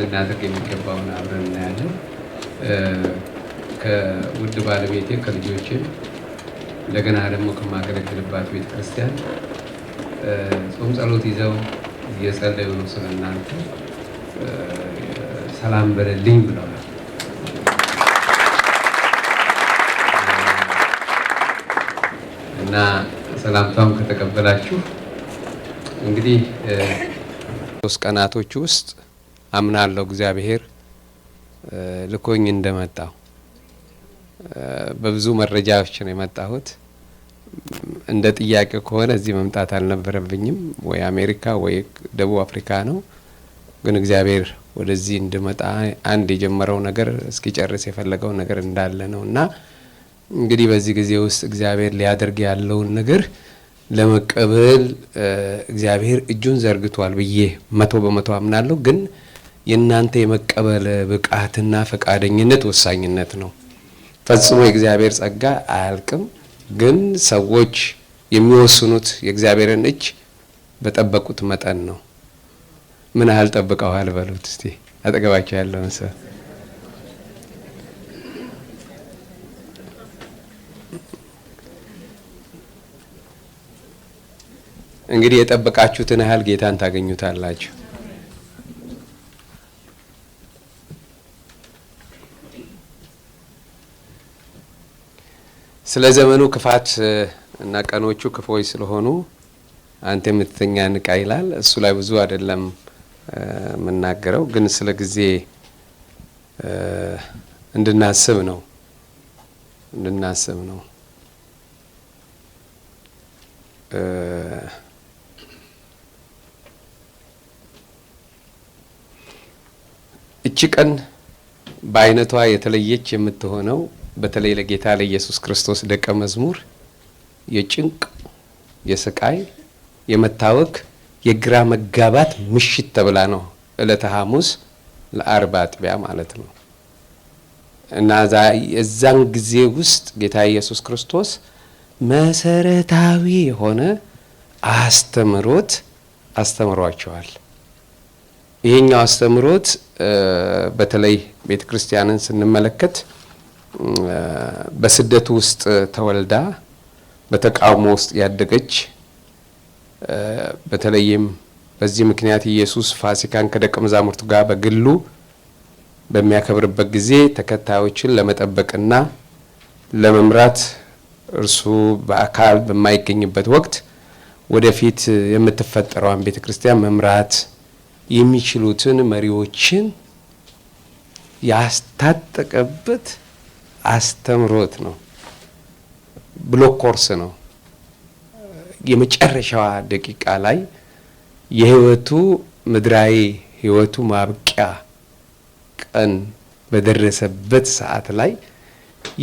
ልናደርግ የሚገባውን አብረን እናያለን። ከውድ ባለቤቴ ከልጆቼ እንደገና ደግሞ ከማገለግልባት ቤተክርስቲያን ጾም ጸሎት ይዘው እየጸለዩ ነው። ስለናንተ ሰላም በለልኝ ብለዋል። እና ሰላምታውን ከተቀበላችሁ እንግዲህ 3 ቀናቶች ውስጥ አምናለሁ እግዚአብሔር ልኮኝ እንደመጣው። በብዙ መረጃዎች ነው የመጣሁት። እንደ ጥያቄ ከሆነ እዚህ መምጣት አልነበረብኝም። ወይ አሜሪካ ወይ ደቡብ አፍሪካ ነው። ግን እግዚአብሔር ወደዚህ እንድመጣ አንድ የጀመረው ነገር እስኪጨርስ የፈለገው ነገር እንዳለ ነውና እንግዲህ በዚህ ጊዜ ውስጥ እግዚአብሔር ሊያደርግ ያለውን ነገር ለመቀበል እግዚአብሔር እጁን ዘርግቷል ብዬ 100% አምናለሁ። ግን የእናንተ የመቀበል ብቃትና ፈቃደኝነት ወሳኝነት ነው። ፈጽሞ የእግዚአብሔር ጸጋ አያልቅም። ግን ሰዎች የሚወስኑት የእግዚአብሔርን እጅ በጠበቁት መጠን ነው። ምን ያህል ጠብቀዋል በሉት እስቲ አጠገባቸው ያለውን ሰው። እንግዲህ የጠበቃችሁትን ያህል ጌታን ታገኙታላችሁ። ስለ ዘመኑ ክፋት እና ቀኖቹ ክፎች ስለሆኑ አንተ የምትተኛ ንቃ ይላል። እሱ ላይ ብዙ አይደለም የምናገረው፣ ግን ስለ ጊዜ እንድናስብ ነው። እቺ ቀን በአይነቷ የተለየች የምትሆነው በተለይ ለጌታ ለኢየሱስ ክርስቶስ ደቀ መዝሙር የጭንቅ፣ የስቃይ፣ የመታወክ፣ የግራ መጋባት ምሽት ተብላ ነው ዕለተ ሐሙስ ለአርብ አጥቢያ ማለት ነው። እና እዛን ጊዜ ውስጥ ጌታ ኢየሱስ ክርስቶስ መሰረታዊ የሆነ አስተምሮት አስተምሯቸዋል። ይሄኛው አስተምሮት በተለይ ቤተክርስቲያንን ስንመለከት በስደቱ ውስጥ ተወልዳ በተቃውሞ ውስጥ ያደገች፣ በተለይም በዚህ ምክንያት ኢየሱስ ፋሲካን ከደቀ መዛሙርቱ ጋር በግሉ በሚያከብርበት ጊዜ ተከታዮችን ለመጠበቅና ለመምራት እርሱ በአካል በማይገኝበት ወቅት ወደፊት የምትፈጠረዋን ቤተክርስቲያን መምራት የሚችሉትን መሪዎችን ያስታጠቀበት አስተምሮት ነው። ብሎክ ኮርስ ነው። የመጨረሻዋ ደቂቃ ላይ የህይወቱ ምድራዊ ህይወቱ ማብቂያ ቀን በደረሰበት ሰዓት ላይ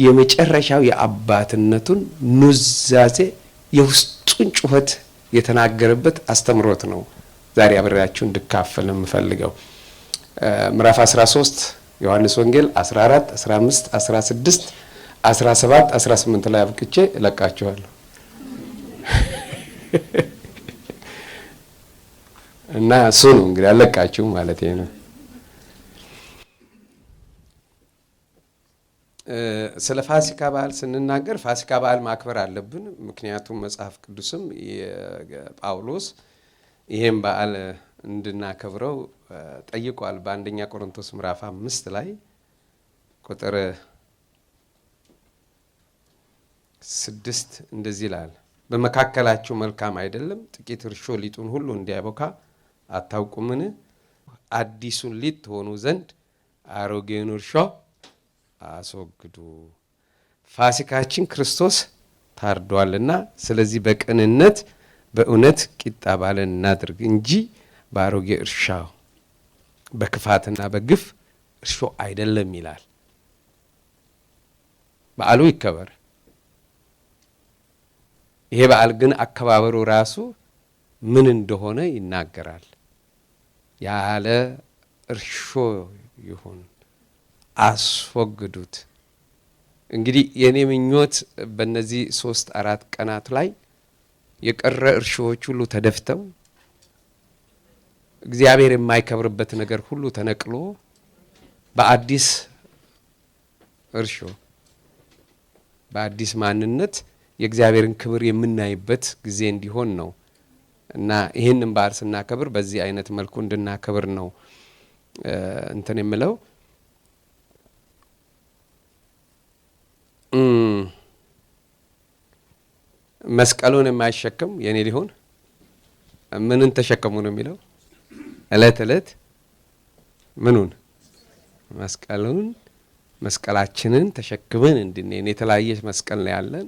የመጨረሻው የአባትነቱን ኑዛዜ የውስጡን ጩኸት የተናገረበት አስተምሮት ነው። ዛሬ አብሬያችሁ እንድካፈል የምፈልገው ምዕራፍ 13 ዮሐንስ ወንጌል 14 15 16 17 18 ላይ አብቅቼ እለቃችኋለሁ። እና እሱ ነው እንግዲህ አለቃችሁ ማለት ነው። ስለ ፋሲካ በዓል ስንናገር ፋሲካ በዓል ማክበር አለብን። ምክንያቱም መጽሐፍ ቅዱስም ጳውሎስ ይሄን በዓል እንድናከብረው ጠይቋል። በአንደኛ ቆሮንቶስ ምዕራፍ 5 ላይ ቁጥር 6 እንደዚህ ይላል፣ በመካከላችሁ መልካም አይደለም ጥቂት እርሾ ሊጡን ሁሉ እንዲያቦካ አታውቁምን? አዲሱን ሊጥ ትሆኑ ዘንድ አሮጌውን እርሾ አስወግዱ። ፋሲካችን ክርስቶስ ታርዷልና፣ ስለዚህ በቅንነት በእውነት ቂጣ በዓልን እናድርግ እንጂ በአሮጌ እርሻ በክፋትና በግፍ እርሾ አይደለም ይላል። በዓሉ ይከበር። ይሄ በዓል ግን አከባበሩ ራሱ ምን እንደሆነ ይናገራል። ያለ እርሾ ይሁን፣ አስወግዱት። እንግዲህ የኔ ምኞት በእነዚህ 3-4 ቀናት ላይ የቀረ እርሾዎች ሁሉ ተደፍተው እግዚአብሔር የማይከብርበት ነገር ሁሉ ተነቅሎ በአዲስ እርሾ በአዲስ ማንነት የእግዚአብሔርን ክብር የምናይበት ጊዜ እንዲሆን ነው እና ይህንን በዓል ስናከብር በዚህ አይነት መልኩ እንድናከብር ነው እንትን የምለው። መስቀሉን የማይሸከም የኔ ሊሆን ምንን ተሸከሙ ነው የሚለው? እለት እለት ምኑን? መስቀላችንን ተሸክመን እንድንሄድ የተለያየ መስቀል ነው ያለን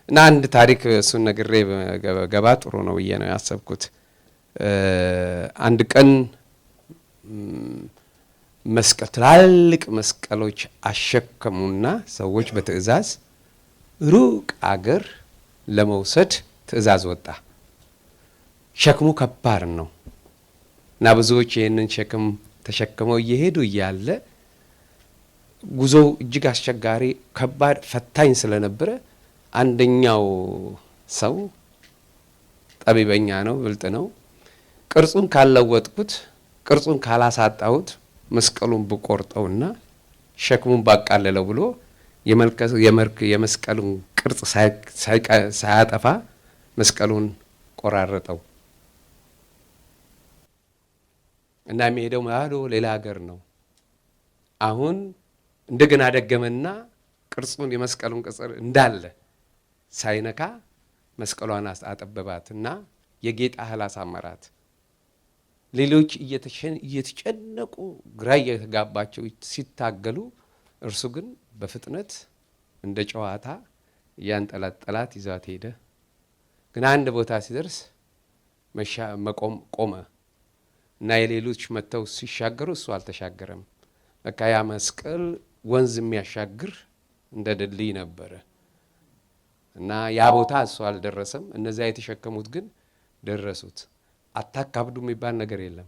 እና አንድ ታሪክ እሱን ነግሬ ገባ ጥሩ ነው ብዬ ነው ያሰብኩት። አንድ ቀን ትላልቅ መስቀሎች አሸከሙና ሰዎች በትዕዛዝ ሩቅ አገር ለመውሰድ ትዕዛዝ ወጣ። ሸክሙ ከባድ ነው እና ብዙዎች ይህንን ሸክም ተሸክመው እየሄዱ እያለ ጉዞው እጅግ አስቸጋሪ፣ ከባድ፣ ፈታኝ ስለነበረ አንደኛው ሰው ጠቢበኛ ነው፣ ብልጥ ነው። ቅርጹን ካለወጥኩት፣ ቅርጹን ካላሳጣሁት መስቀሉን ብቆርጠውና ሸክሙን ባቃለለው ብሎ የመስቀሉን ቅርጽ ሳያጠፋ መስቀሉን ቆራረጠው እና የሚሄደው ማዶ ሌላ ሀገር ነው። አሁን እንደገና ደገመና ቅርጹን የመስቀሉን ቅርጽ እንዳለ ሳይነካ መስቀሏን አጠበባትና የጌጥ ያህል አሳመራት። ሌሎች እየተጨነቁ ግራ እየተጋባቸው ሲታገሉ፣ እርሱ ግን በፍጥነት እንደ ጨዋታ እያንጠላጠላት ይዟት ሄደ። ግን አንድ ቦታ ሲደርስ መቆም ቆመ እና የሌሎች መጥተው ሲሻገሩ እሱ አልተሻገረም። በቃ ያ መስቀል ወንዝ የሚያሻግር እንደ ድልድይ ነበረ እና ያ ቦታ እሱ አልደረሰም። እነዚያ የተሸከሙት ግን ደረሱት። አታካብዱ የሚባል ነገር የለም።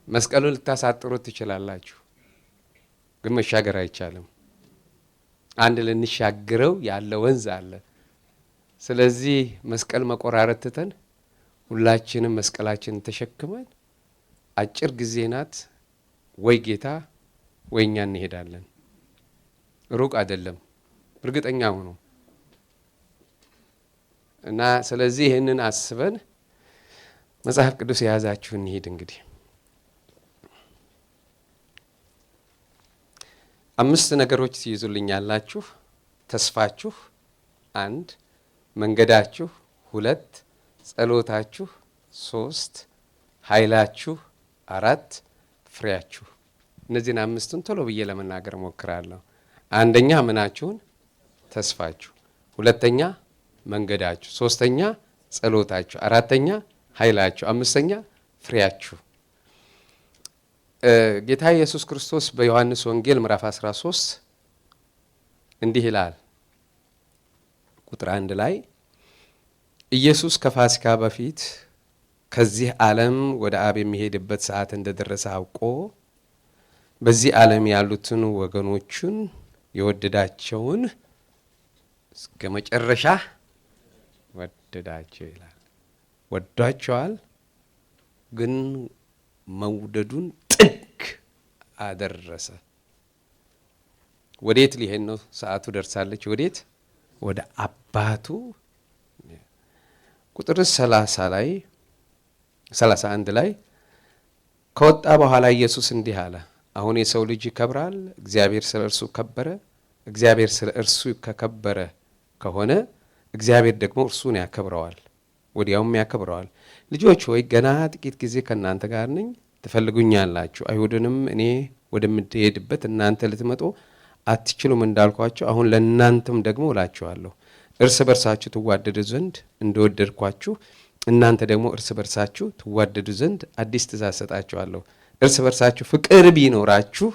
መስቀሉን ልታሳጥሩት ትችላላችሁ፣ ግን መሻገር አይቻልም። አንድ ልንሻግረው ያለ ወንዝ አለ። ስለዚህ መስቀል መቆራረጥ ትተን ሁላችንም መስቀላችንን ተሸክመን አጭር ጊዜ ናት፣ ወይ ጌታ ወይ እኛ እንሄዳለን። ሩቅ አይደለም፣ እርግጠኛ ሆኖ እና ስለዚህ ይህንን አስበን መጽሐፍ ቅዱስ የያዛችሁ እንሂድ። እንግዲህ 5 ነገሮች ትይዙልኛላችሁ። ተስፋችሁ 1፣ መንገዳችሁ 2፣ ጸሎታችሁ 3፣ ኃይላችሁ 4፣ ፍሬያችሁ። እነዚህን 5ቱን ቶሎ ብዬ ለመናገር ሞክራለሁ። አንደኛ ምናችሁን? ተስፋችሁ። 2ኛ መንገዳችሁ፣ 3ኛ ጸሎታችሁ፣ 4ኛ ኃይላችሁ፣ 5ኛ ፍሬያችሁ። ጌታ ኢየሱስ ክርስቶስ በዮሐንስ ወንጌል ምዕራፍ 13 እንዲህ ይላል። ቁጥር 1 ላይ ኢየሱስ ከፋሲካ በፊት ከዚህ ዓለም ወደ አብ የሚሄድበት ሰዓት እንደደረሰ አውቆ በዚህ ዓለም ያሉትን ወገኖቹን የወደዳቸውን እስከ መጨረሻ ወደዳቸው ይላል። ወዷቸዋል፣ ግን መውደዱን ጥግ አደረሰ። ወዴት ሊሄድ ነው? ሰዓቱ ደርሳለች። ወዴት? ወደ አባቱ። ቁጥር 31 ላይ ከወጣ በኋላ ኢየሱስ እንዲህ አለ፣ አሁን የሰው ልጅ ይከብራል፣ እግዚአብሔር ስለ እርሱ ከበረ። እግዚአብሔር ስለ እርሱ ከከበረ ከሆነ እግዚአብሔር ደግሞ እርሱን ያከብረዋል፣ ወዲያውም ያከብረዋል። ልጆች ሆይ ገና ጥቂት ጊዜ ከእናንተ ጋር ነኝ፣ ትፈልጉኛላችሁ። አይሁድንም እኔ ወደምትሄድበት እናንተ ልትመጡ አትችሉም እንዳልኳቸው አሁን ለእናንተም ደግሞ እላችኋለሁ፣ እርስ በርሳችሁ ትዋደዱ ዘንድ እንደወደድኳችሁ እናንተ ደግሞ እርስ በርሳችሁ ትዋደዱ ዘንድ አዲስ ትእዛዝ ሰጣችኋለሁ። እርስ በርሳችሁ ፍቅር ቢኖራችሁ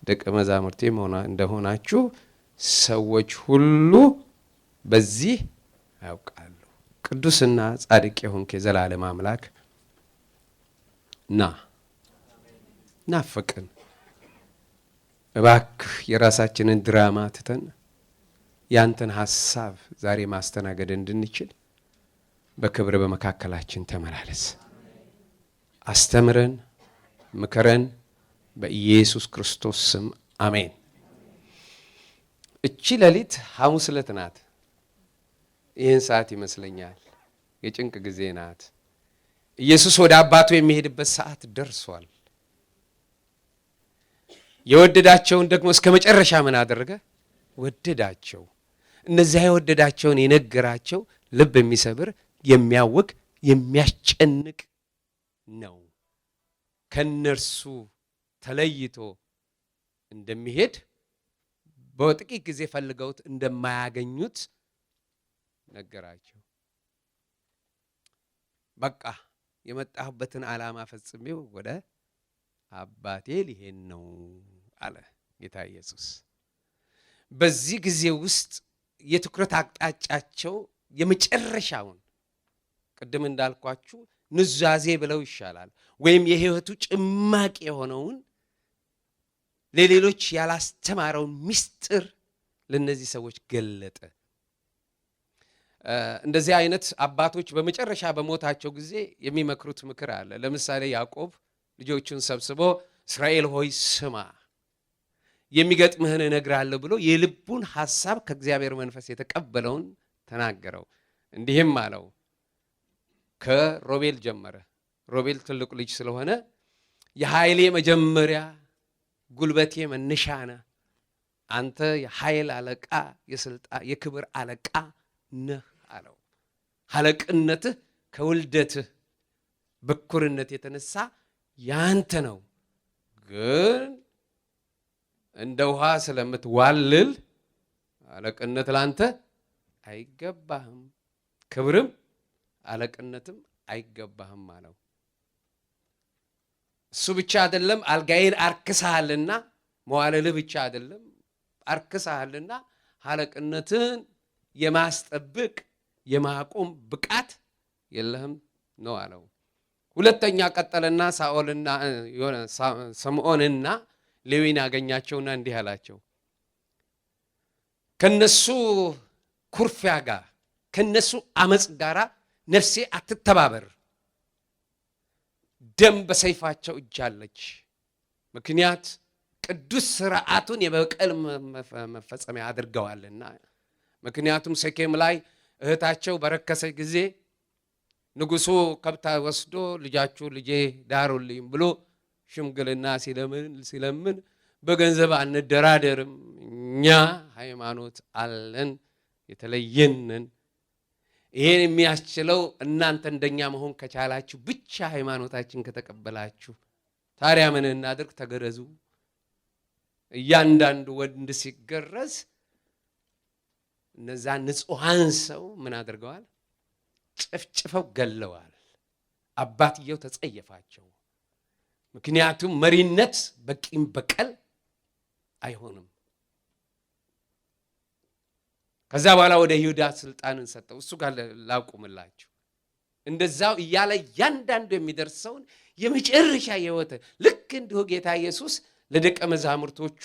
ደቀ መዛሙርቴ እንደሆናችሁ ሰዎች ሁሉ በዚህ ያውቃሉ። ቅዱስና ጻድቅ የሆንክ የዘላለም አምላክ ናፈቅን። እባክህ የራሳችንን ድራማ ትተን ያንተን ሀሳብ ዛሬ ማስተናገድ እንድንችል በክብር በመካከላችን ተመላለስ። አስተምረን፣ ምከረን። በኢየሱስ ክርስቶስ ስም አሜን። እቺ ሌሊት ሐሙስ ዕለት ናት። ይህን ሰዓት ይመስለኛል የጭንቅ ጊዜ ናት። ኢየሱስ ወደ አባቱ የሚሄድበት ሰዓት ደርሷል። የወደዳቸውን ደግሞ እስከ መጨረሻ ምን አደረገ? ወደዳቸው። እነዚያ የወደዳቸውን የነገራቸው ልብ የሚሰብር የሚያውቅ የሚያስጨንቅ ነው። ከነርሱ ተለይቶ እንደሚሄድ በጥቂት ጊዜ ፈልገውት እንደማያገኙት ነገራቸው። በቃ የመጣሁበትን ዓላማ ፈጽሜው ወደ አባቴ ሊሄድ ነው አለ ጌታ ኢየሱስ። በዚህ ጊዜ ውስጥ የትኩረት አቅጣጫቸው የመጨረሻውን ቅድም እንዳልኳችሁ ኑዛዜ ብለው ይሻላል ወይም የሕይወቱ ጭማቂ የሆነውን ለሌሎች ያላስተማረውን ምስጢር ለነዚህ ሰዎች ገለጠ። እንደዚህ አይነት አባቶች በመጨረሻ በሞታቸው ጊዜ የሚመክሩት ምክር አለ። ለምሳሌ ያዕቆብ ልጆቹን ሰብስቦ እስራኤል ሆይ ስማ፣ የሚገጥምህን እነግርሃለሁ ብሎ የልቡን ሐሳብ ከእግዚአብሔር መንፈስ የተቀበለውን ተናገረው። እንዲህም አለው፣ ከሮቤል ጀመረ። ሮቤል ትልቁ ልጅ ስለሆነ የኃይሌ መጀመሪያ ጉልበቴ መነሻ ነህ። አንተ የኃይል አለቃ፣ የስልጣን የክብር አለቃ ነህ አለው። አለቅነትህ ከውልደትህ በኩርነት የተነሳ ያንተ ነው፣ ግን እንደ ውሃ ስለምትዋልል አለቅነት ላንተ አይገባህም፣ ክብርም አለቅነትም አይገባህም አለው። እሱ ብቻ አይደለም፣ አልጋዬን አርክሰሃልና መዋለልህ ብቻ አይደለም፣ አርክሰሃልና አለቅነትን የማስጠብቅ የማቆም ብቃት የለህም ነው አለው። ሁለተኛ ቀጠለና ሳኦልና ሰምዖንና ሌዊን ያገኛቸውና እንዲህ አላቸው፣ ከነሱ ኩርፊያ ጋር ከነሱ አመጽ ጋር ነፍሴ አትተባበር። ደም በሰይፋቸው እጅ አለች። ምክንያት ቅዱስ ሥርዓቱን የበቀል መፈጸሚያ አድርገዋልና። ምክንያቱም ሴኬም ላይ እህታቸው በረከሰች ጊዜ ንጉሡ ከብታ ወስዶ ልጃችሁ ልጄ ዳሩልኝ ብሎ ሽምግልና ሲለምን በገንዘብ አንደራደርም፣ እኛ ሃይማኖት አለን፣ የተለየንን። ይሄን የሚያስችለው እናንተ እንደኛ መሆን ከቻላችሁ ብቻ፣ ሃይማኖታችን ከተቀበላችሁ። ታዲያ ምን እናድርግ? ተገረዙ። እያንዳንዱ ወንድ ሲገረዝ እነዛ ንጹሐን ሰው ምን አድርገዋል? ጭፍጭፈው ገለዋል። አባትየው ተጸየፋቸው። ምክንያቱም መሪነት በቂም በቀል አይሆንም። ከዛ በኋላ ወደ ይሁዳ ስልጣንን ሰጠው። እሱ ጋር ላቁምላችሁ። እንደዛው እያለ እያንዳንዱ የሚደርሰውን የመጨረሻ ሕይወት ልክ እንዲሁ ጌታ ኢየሱስ ለደቀ መዛሙርቶቹ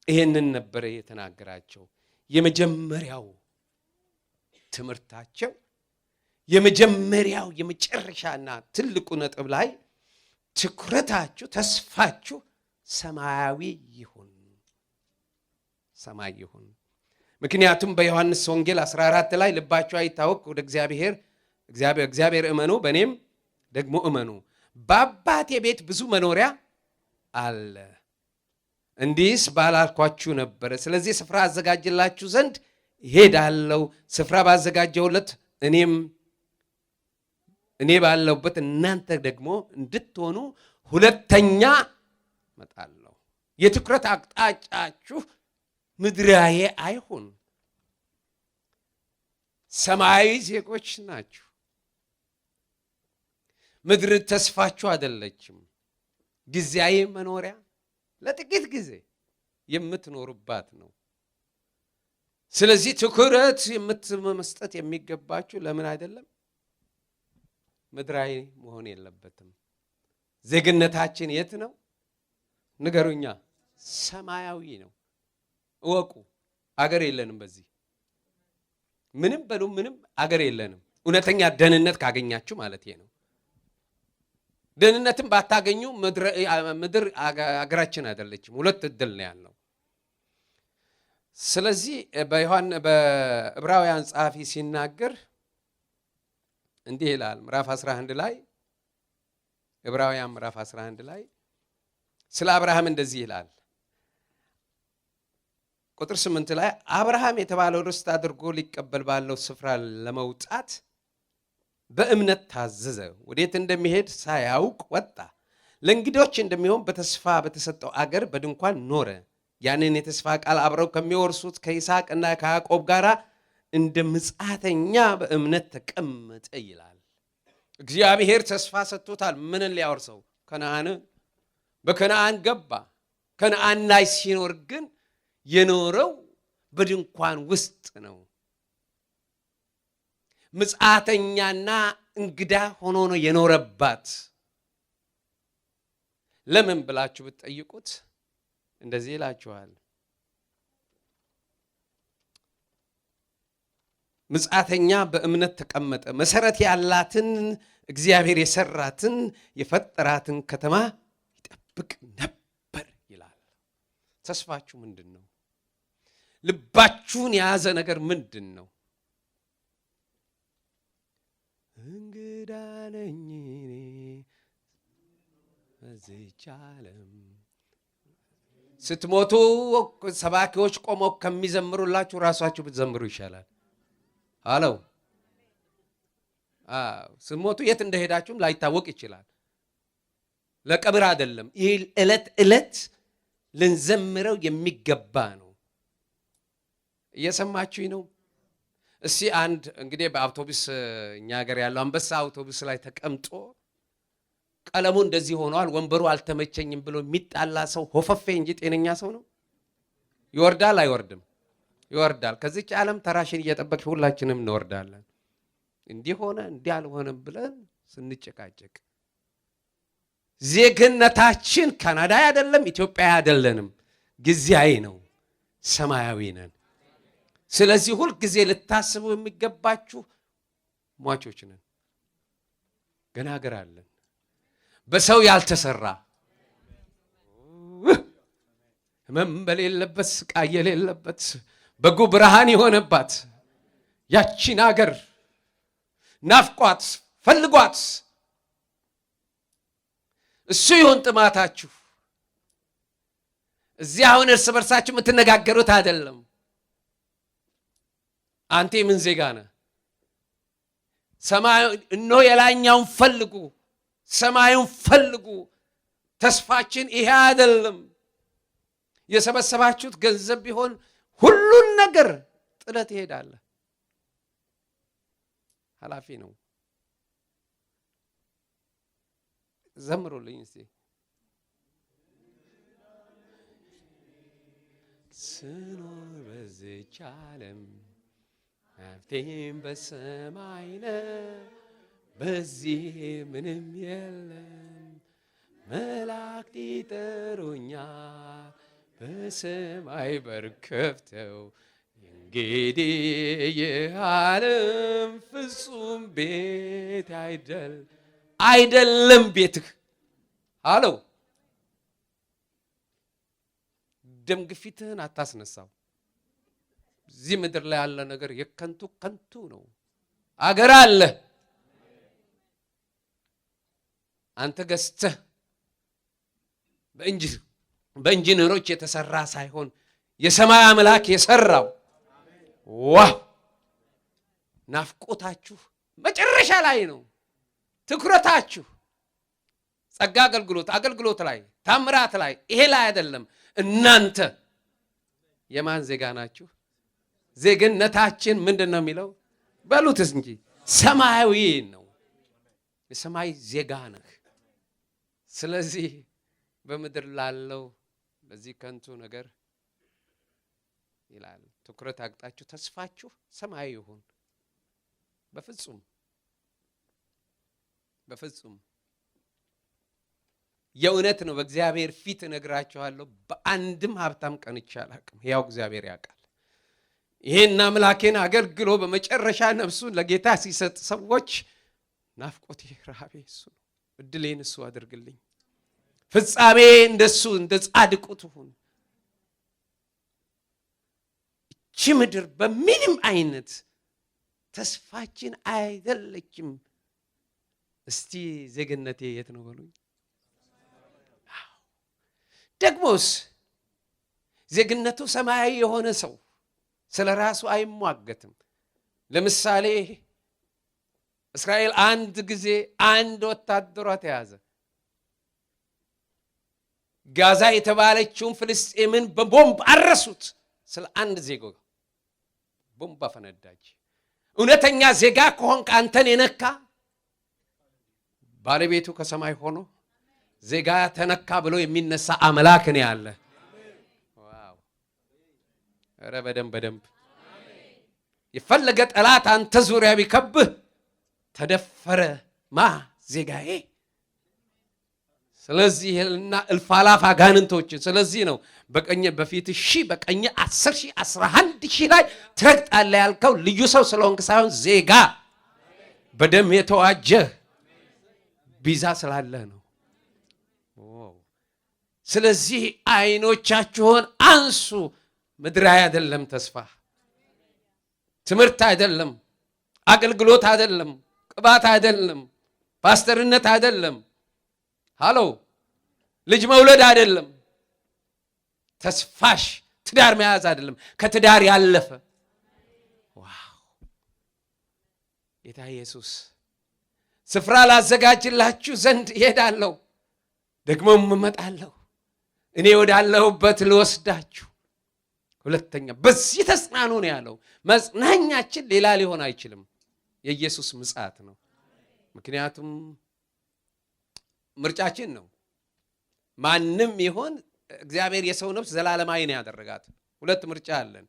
ይሄንን ነበረ የተናገራቸው። የመጀመሪያው ትምህርታቸው የመጀመሪያው የመጨረሻና ትልቁ ነጥብ ላይ ትኩረታችሁ፣ ተስፋችሁ ሰማያዊ ይሁን፣ ሰማይ ይሁን። ምክንያቱም በዮሐንስ ወንጌል 14 ላይ ልባችሁ አይታወክ፣ ወደ እግዚአብሔር እመኑ፣ በእኔም ደግሞ እመኑ፣ በአባቴ ቤት ብዙ መኖሪያ አለ፣ እንዲህስ ባላልኳችሁ ነበረ። ስለዚህ ስፍራ አዘጋጅላችሁ ዘንድ እሄዳለሁ። ስፍራ ባዘጋጀሁለት እኔ ባለሁበት እናንተ ደግሞ እንድትሆኑ ሁለተኛ እመጣለሁ። የትኩረት አቅጣጫችሁ ምድራዊ አይሁን፣ ሰማያዊ ዜጎች ናችሁ። ምድር ተስፋችሁ አይደለችም፣ ጊዜያዊ መኖሪያ ለጥቂት ጊዜ የምትኖሩባት ነው። ስለዚህ ትኩረት የምትመስጠት የሚገባችሁ ለምን አይደለም? ምድራዊ መሆን የለበትም። ዜግነታችን የት ነው? ንገሩኛ። ሰማያዊ ነው። እወቁ። አገር የለንም። በዚህ ምንም በሉ ምንም አገር የለንም። እውነተኛ ደህንነት ካገኛችሁ ማለት ነው። ደህንነትን ባታገኙ ምድር አገራችን አይደለችም። ሁለት እድል ነው ያለው። ስለዚህ በዕብራውያን ጸሐፊ ሲናገር እንዲህ ይላል ምዕራፍ 11 ላይ ዕብራውያን ምዕራፍ 11 ላይ ስለ አብርሃም እንደዚህ ይላል ቁጥር 8 ላይ አብርሃም የተባለው ርስት አድርጎ ሊቀበል ባለው ስፍራ ለመውጣት በእምነት ታዘዘ። ወዴት እንደሚሄድ ሳያውቅ ወጣ። ለእንግዶች እንደሚሆን በተስፋ በተሰጠው አገር በድንኳን ኖረ። ያንን የተስፋ ቃል አብረው ከሚወርሱት ከይስሐቅና ከያዕቆብ ጋር እንደ ምጽአተኛ በእምነት ተቀመጠ ይላል። እግዚአብሔር ተስፋ ሰጥቶታል። ምንን ሊያወርሰው? ከነዓንን። በከነዓን ገባ። ከነዓን ላይ ሲኖር ግን የኖረው በድንኳን ውስጥ ነው። ምጽአተኛና እንግዳ ሆኖ ነው የኖረባት። ለምን ብላችሁ ብትጠይቁት እንደዚህ ይላችኋል። ምጽአተኛ በእምነት ተቀመጠ፣ መሰረት ያላትን እግዚአብሔር የሰራትን የፈጠራትን ከተማ ይጠብቅ ነበር ይላል። ተስፋችሁ ምንድን ነው? ልባችሁን የያዘ ነገር ምንድን ነው? እንግዳ ነኝ እኔ በዚህች ዓለም። ስትሞቱ ሰባኪዎች ቆመው ከሚዘምሩላችሁ ራሳችሁ ብትዘምሩ ይሻላል። አለው ስትሞቱ የት እንደሄዳችሁም ላይታወቅ ይችላል። ለቀብር አይደለም። ይህ ዕለት ዕለት ልንዘምረው የሚገባ ነው። እየሰማችሁኝ ነው? እስቲ አንድ እንግዲህ በአውቶቡስ እኛ ሀገር ያለው አንበሳ አውቶቡስ ላይ ተቀምጦ ቀለሙ እንደዚህ ሆኗል፣ ወንበሩ አልተመቸኝም ብሎ የሚጣላ ሰው ሆፈፌ እንጂ ጤነኛ ሰው ነው? ይወርዳል አይወርድም? ይወርዳል። ከዚች ዓለም ተራሽን እየጠበቅሽ ሁላችንም እንወርዳለን። እንዲህ ሆነ እንዲህ አልሆነም ብለን ስንጨቃጨቅ ዜግነታችን ካናዳ አይደለም፣ ኢትዮጵያ አይደለንም፣ ጊዜያዊ ነው፣ ሰማያዊ ነን። ስለዚህ ሁል ጊዜ ልታስቡ የሚገባችሁ ሟቾች ነን። ገና ሀገር አለን፣ በሰው ያልተሰራ ህመም በሌለበት ስቃይ የሌለበት በጎ ብርሃን የሆነባት ያቺን ሀገር ናፍቋት ፈልጓት። እሱ ይሁን ጥማታችሁ። እዚህ አሁን እርስ በርሳችሁ የምትነጋገሩት አይደለም። አንተ ምን ዜጋ ነህ? ሰማዩ እነሆ የላይኛውን ፈልጉ፣ ሰማዩን ፈልጉ። ተስፋችን ይሄ አይደለም። የሰበሰባችሁት ገንዘብ ቢሆን ሁሉን ነገር ጥለህ ትሄዳለህ። ኃላፊ ነው። ዘምሩልኝ እስቲ። ስኖር በዚች ዓለም ሀብቴም በሰማይ ነው፣ በዚህ ምንም የለም። መላእክት ይጠሩኛል በሰማይ በር ከፍተው፣ እንግዲህ ይህ ዓለም ፍጹም ቤት አይደለም ቤትህ አለው። ደም ግፊትህን አታስነሳው። እዚህ ምድር ላይ ያለ ነገር ከንቱ ነው። አገር አለ አንተ ገዝተህ በኢንጂነሮች የተሰራ ሳይሆን የሰማይ አምላክ የሰራው። ዋው! ናፍቆታችሁ መጨረሻ ላይ ነው። ትኩረታችሁ ጸጋ አገልግሎት ላይ፣ ታምራት ላይ፣ ይሄ ላይ አይደለም። እናንተ የማን ዜጋ ናችሁ? ዜግነታችን ምንድን ነው የሚለው? በሉትስ እንጂ ሰማያዊ ነው። የሰማይ ዜጋ ነህ። ስለዚህ በምድር ላለው በዚህ ከንቱ ነገር ይላል ትኩረት አቅጣችሁ ተስፋችሁ ሰማያዊ ይሁን። በፍጹም የእውነት ነው። በእግዚአብሔር ፊት እነግራችኋለሁ፣ በአንድም ሀብታም ቀንቼ አላውቅም። ያው እግዚአብሔር ያውቃል። ይሄን አምላኬን አገልግሎ በመጨረሻ ነፍሱን ለጌታ ሲሰጥ ሰዎች ናፍቆቴ ረሃቤ እሱ ነው። እድሌን እሱ አድርግልኝ። ፍጻሜ እንደሱ እንደ ጻድቁ ትሁን። እቺ ምድር በምንም አይነት ተስፋችን አይደለችም። እስቲ ዜግነቴ የት ነው በሉኝ። ደግሞስ ዜግነቱ ሰማያዊ የሆነ ሰው ስለ ራሱ አይሟገትም። ለምሳሌ እስራኤል አንድ ጊዜ አንድ ወታደሯ ተያዘ። ጋዛ የተባለችውን ፍልስጤምን በቦምብ አረሱት። ስለ አንድ ዜጋ ቦምብ አፈነዳች። እውነተኛ ዜጋ ከሆንክ አንተን የነካ ባለቤቱ ከሰማይ ሆኖ ዜጋ ተነካ ብሎ የሚነሳ አምላክ ነው ያለ። ዋው! ኧረ በደንብ የፈለገ ጠላት አንተ ዙሪያ ቢከብህ ተደፈረ ማ ዜጋዬ። ስለዚህ እና እልፍ አላፍ አጋንንቶችን ስለዚህ ነው በቀኝ በፊት ሺህ በቀኝ 10,000 11,000 ላይ ትረግጣለህ ያልከው ልዩ ሰው ስለሆንክ ሳይሆን ዜጋ በደም የተዋጀ ቢዛ ስላለህ ነው። ስለዚህ አይኖቻችሁን አንሱ። ምድራዊ አይደለም ተስፋ፣ ትምህርት አይደለም፣ አገልግሎት አይደለም፣ ቅባት አይደለም፣ ፓስተርነት አይደለም፣ ሃሎ ልጅ መውለድ አይደለም፣ ተስፋሽ ትዳር መያዝ አይደለም፣ ከትዳር ያለፈ። ዋው! ጌታ ኢየሱስ ስፍራ ላዘጋጅላችሁ ዘንድ እሄዳለሁ ደግሞም እመጣለሁ እኔ ወዳለሁበት ልወስዳችሁ። ሁለተኛ በዚህ ተጽናኑ ነው ያለው። መጽናኛችን ሌላ ሊሆን አይችልም፣ የኢየሱስ ምጽአት ነው። ምክንያቱም ምርጫችን ነው። ማንም ይሆን እግዚአብሔር የሰው ነፍስ ዘላለማዊ ነው ያደረጋት። ሁለት ምርጫ አለን።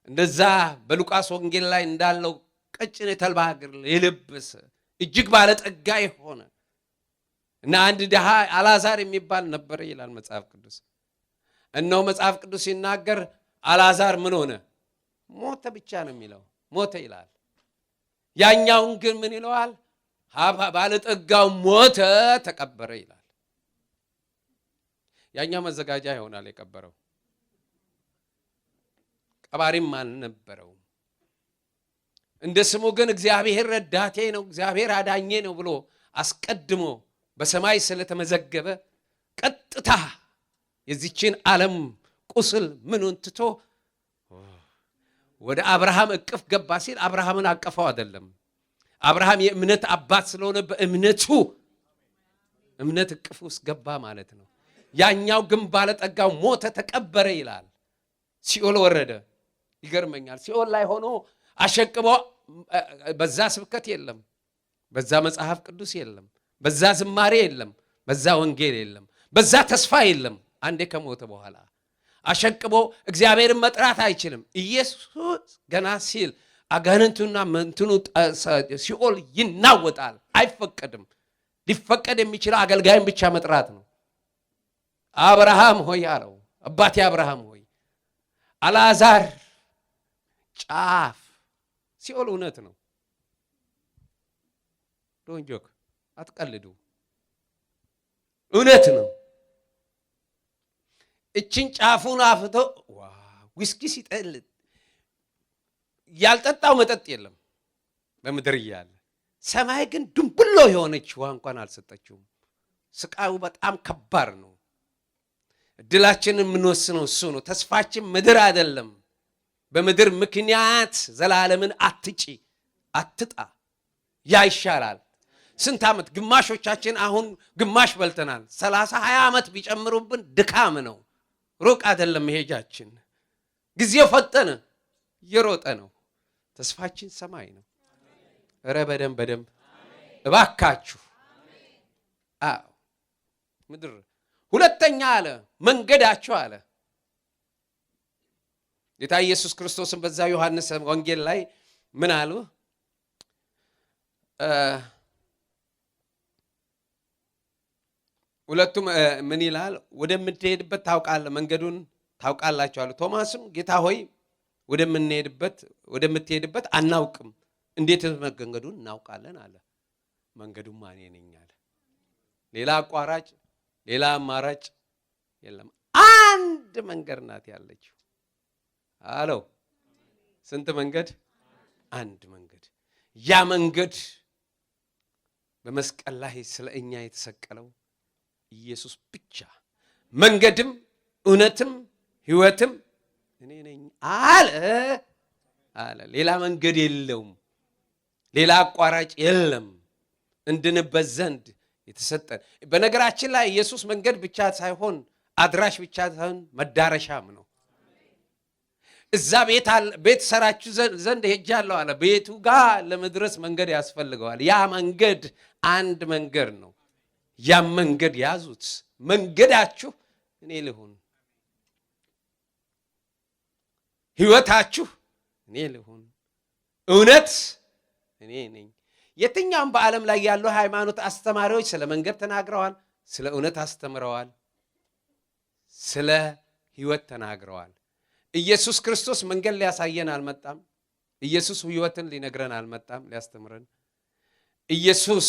እንደዛ በሉቃስ ወንጌል ላይ እንዳለው ቀጭን የተልባ እግር የለበሰ እጅግ ባለጠጋ የሆነ እና አንድ ድሃ አልዓዛር የሚባል ነበር ይላል መጽሐፍ ቅዱስ። እነሆ መጽሐፍ ቅዱስ ሲናገር አልዓዛር ምን ሆነ? ሞተ ብቻ ነው የሚለው፣ ሞተ ይላል። ያኛውን ግን ምን ይለዋል? ባለጠጋው ሞተ ተቀበረ ይላል። ያኛው መዘጋጃ ይሆናል የቀበረው፣ ቀባሪም አልነበረውም። እንደ ስሙ ግን እግዚአብሔር ረዳቴ ነው፣ እግዚአብሔር አዳኜ ነው ብሎ አስቀድሞ በሰማይ ስለተመዘገበ ቀጥታ የዚችን ዓለም ቁስል ምኑን ትቶ ወደ አብርሃም እቅፍ ገባ ሲል አብርሃምን አቀፈው አይደለም። አብርሃም የእምነት አባት ስለሆነ በእምነቱ እምነት እቅፍ ውስጥ ገባ ማለት ነው። ያኛው ግን ባለጠጋው ሞተ ተቀበረ ይላል። ሲኦል ወረደ። ይገርመኛል። ሲኦል ላይ ሆኖ አሸቅቦ በዛ ስብከት የለም፣ በዛ መጽሐፍ ቅዱስ የለም፣ በዛ ዝማሬ የለም፣ በዛ ወንጌል የለም፣ በዛ ተስፋ የለም። አንዴ ከሞተ በኋላ አሸቅቦ እግዚአብሔርን መጥራት አይችልም። ኢየሱስ ገና ሲል አጋንንቱና መንትኑ ሲኦል ይናወጣል። አይፈቀድም። ሊፈቀድ የሚችለው አገልጋይን ብቻ መጥራት ነው። አብርሃም ሆይ አለው፣ አባቴ አብርሃም ሆይ አልዓዛር ጫፍ ሲኦል እውነት ነው። ዶንጆክ አትቀልዱ፣ እውነት ነው። እችን ጫፉን አፍቶ ዊስኪ ሲጠል ያልጠጣው መጠጥ የለም በምድር እያለ፣ ሰማይ ግን ድንብሎ የሆነች ውሃ እንኳን አልሰጠችውም። ስቃዩ በጣም ከባድ ነው። እድላችንን የምንወስነው እሱ ነው። ተስፋችን ምድር አይደለም። በምድር ምክንያት ዘላለምን አትጪ አትጣ፣ ያ ይሻላል። ስንት ዓመት ግማሾቻችን አሁን ግማሽ በልተናል። 30-20 ዓመት ቢጨምሩብን ድካም ነው። ሩቅ አይደለም መሄጃችን። ጊዜው ፈጠነ፣ እየሮጠ ነው። ተስፋችን ሰማይ ነው። ኧረ በደንብ እባካችሁ። አዎ ምድር። ሁለተኛ አለ መንገዳቸው አለ ጌታ ኢየሱስ ክርስቶስን በዛ ዮሐንስ ወንጌል ላይ ምን አሉ? ሁለቱም ምን ይላል? ወደምትሄድበት ታውቃለህ፣ መንገዱን ታውቃላችሁ አሉ። ቶማስም ጌታ ሆይ ወደምትሄድበት አናውቅም፣ እንዴት መንገዱን እናውቃለን አለ። መንገዱማ እኔ ነኝ አለ። ሌላ አቋራጭ ሌላ አማራጭ የለም። አንድ መንገድ ናት ያለችው አለው። ስንት መንገድ? አንድ መንገድ። ያ መንገድ በመስቀል ላይ ስለኛ የተሰቀለው ኢየሱስ ብቻ መንገድም እውነትም ሕይወትም እኔ ነኝ አለ። ሌላ መንገድ የለውም፣ ሌላ አቋራጭ የለም እንድንበት ዘንድ የተሰጠን። በነገራችን ላይ ኢየሱስ መንገድ ብቻ ሳይሆን አድራሽ ብቻ ሳይሆን መዳረሻም ነው። እዛ ቤት ሰራችሁ ዘንድ ሄጃለሁ አለ። ቤቱ ጋር ለመድረስ መንገድ ያስፈልገዋል። ያ መንገድ አንድ መንገድ ነው። ያ መንገድ ያዙት። መንገዳችሁ እኔ ልሁን፣ ሕይወታችሁ እኔ ልሁን፣ እውነት እኔ ነኝ። የትኛውም በዓለም ላይ ያሉ ሃይማኖት አስተማሪዎች ስለ መንገድ ተናግረዋል፣ ስለ እውነት አስተምረዋል፣ ስለ ሕይወት ተናግረዋል። ኢየሱስ ክርስቶስ መንገድ ሊያሳየን አልመጣም። ኢየሱስ ሕይወትን ሊነግረን አልመጣም፣ ሊያስተምረን። ኢየሱስ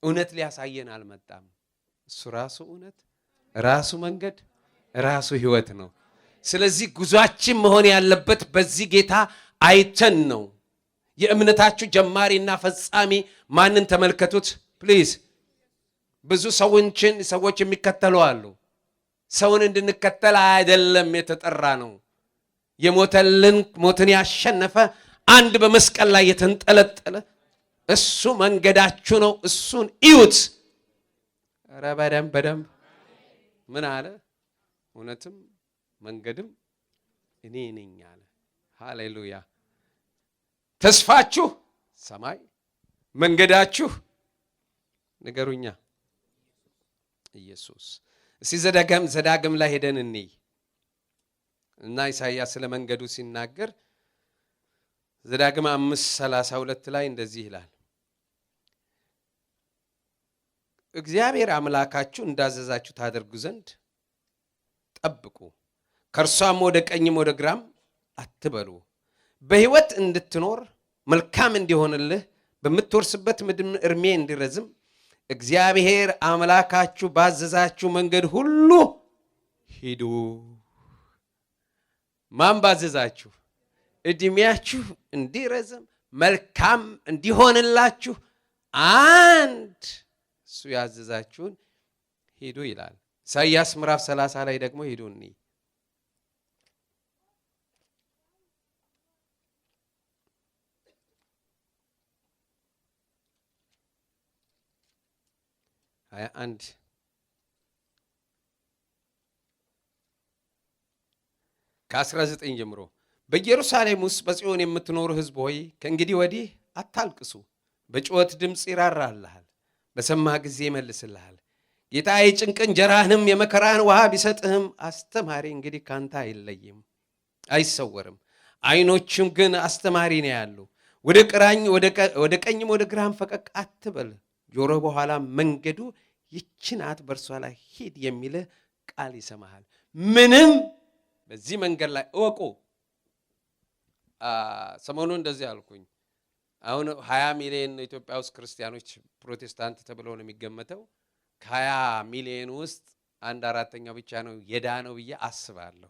እውነት ሊያሳየን አልመጣም። እሱ ራሱ እውነት፣ ራሱ መንገድ፣ ራሱ ሕይወት ነው። ስለዚህ ጉዟችን መሆን ያለበት በዚህ ጌታ አይተን ነው። የእምነታችሁ ጀማሪና ፈጻሚ ማንን ተመልከቱት ፕሊዝ። ብዙ ሰዎች የሚከተሉ አሉ። ሰውን እንድንከተል አይደለም የተጠራ ነው። የሞተልን ሞትን ያሸነፈ አንድ በመስቀል ላይ የተንጠለጠለ እሱ መንገዳችሁ ነው። እሱን እዩት። ኧረ በደንብ ምን አለ? እውነትም መንገድም እኔ ነኝ አለ። ሃሌሉያ። ተስፋችሁ ሰማይ፣ መንገዳችሁ ንገሩኛ ኢየሱስ። እስቲ ዘዳግም ላይ ሄደን እንይ እና ኢሳይያስ ስለ መንገዱ ሲናገር ዘዳግም 5:32 ላይ እንደዚህ ይላል፣ እግዚአብሔር አምላካችሁ እንዳዘዛችሁ ታደርጉ ዘንድ ጠብቁ፣ ከእርሷም ወደ ቀኝም ወደ ግራም አትበሉ፣ በሕይወት እንድትኖር መልካም እንዲሆንልህ በምትወርስበት ምድር እድሜ እንዲረዝም እግዚአብሔር አምላካችሁ ባዘዛችሁ መንገድ ሁሉ ሂዱ። ማን ባዘዛችሁ? እድሜያችሁ እንዲረዝም መልካም እንዲሆንላችሁ አንድ እሱ ያዘዛችሁን ሂዱ ይላል። ኢሳይያስ ምዕራፍ 30 ላይ ደግሞ ሂዱ እንይ። ከ19 ጀምሮ በኢየሩሳሌም ውስጥ በጽዮን የምትኖሩ ሕዝብ ሆይ ከእንግዲህ ወዲህ አታልቅሱ። በጩኸት ድምፅ ይራራልሃል፣ በሰማህ ጊዜ ይመልስልሃል። ጌታ የጭንቅ እንጀራህንም የመከራህን ውሃ ቢሰጥህም አስተማሪ እንግዲህ ካንተ አይለይም አይሰወርም። ዓይኖቹም ግን አስተማሪ ነው ያሉ። ወደ ቀኝም ወደ ግራም ፈቀቅ አትበል። ጆሮ በኋላ መንገዱ ይህች ናት፣ በእርሷ ላይ ሂድ የሚልህ ቃል ይሰማሃል። ምንም በዚህ መንገድ ላይ እወቁ። ሰሞኑን እንደዚህ አልኩኝ። አሁን 20 ሚሊዮን ኢትዮጵያ ውስጥ ክርስቲያኖች ፕሮቴስታንት ተብለው ነው የሚገመተው። ከ20 ሚሊዮን ውስጥ 1/4 ብቻ ነው የዳነው ብዬ አስባለሁ።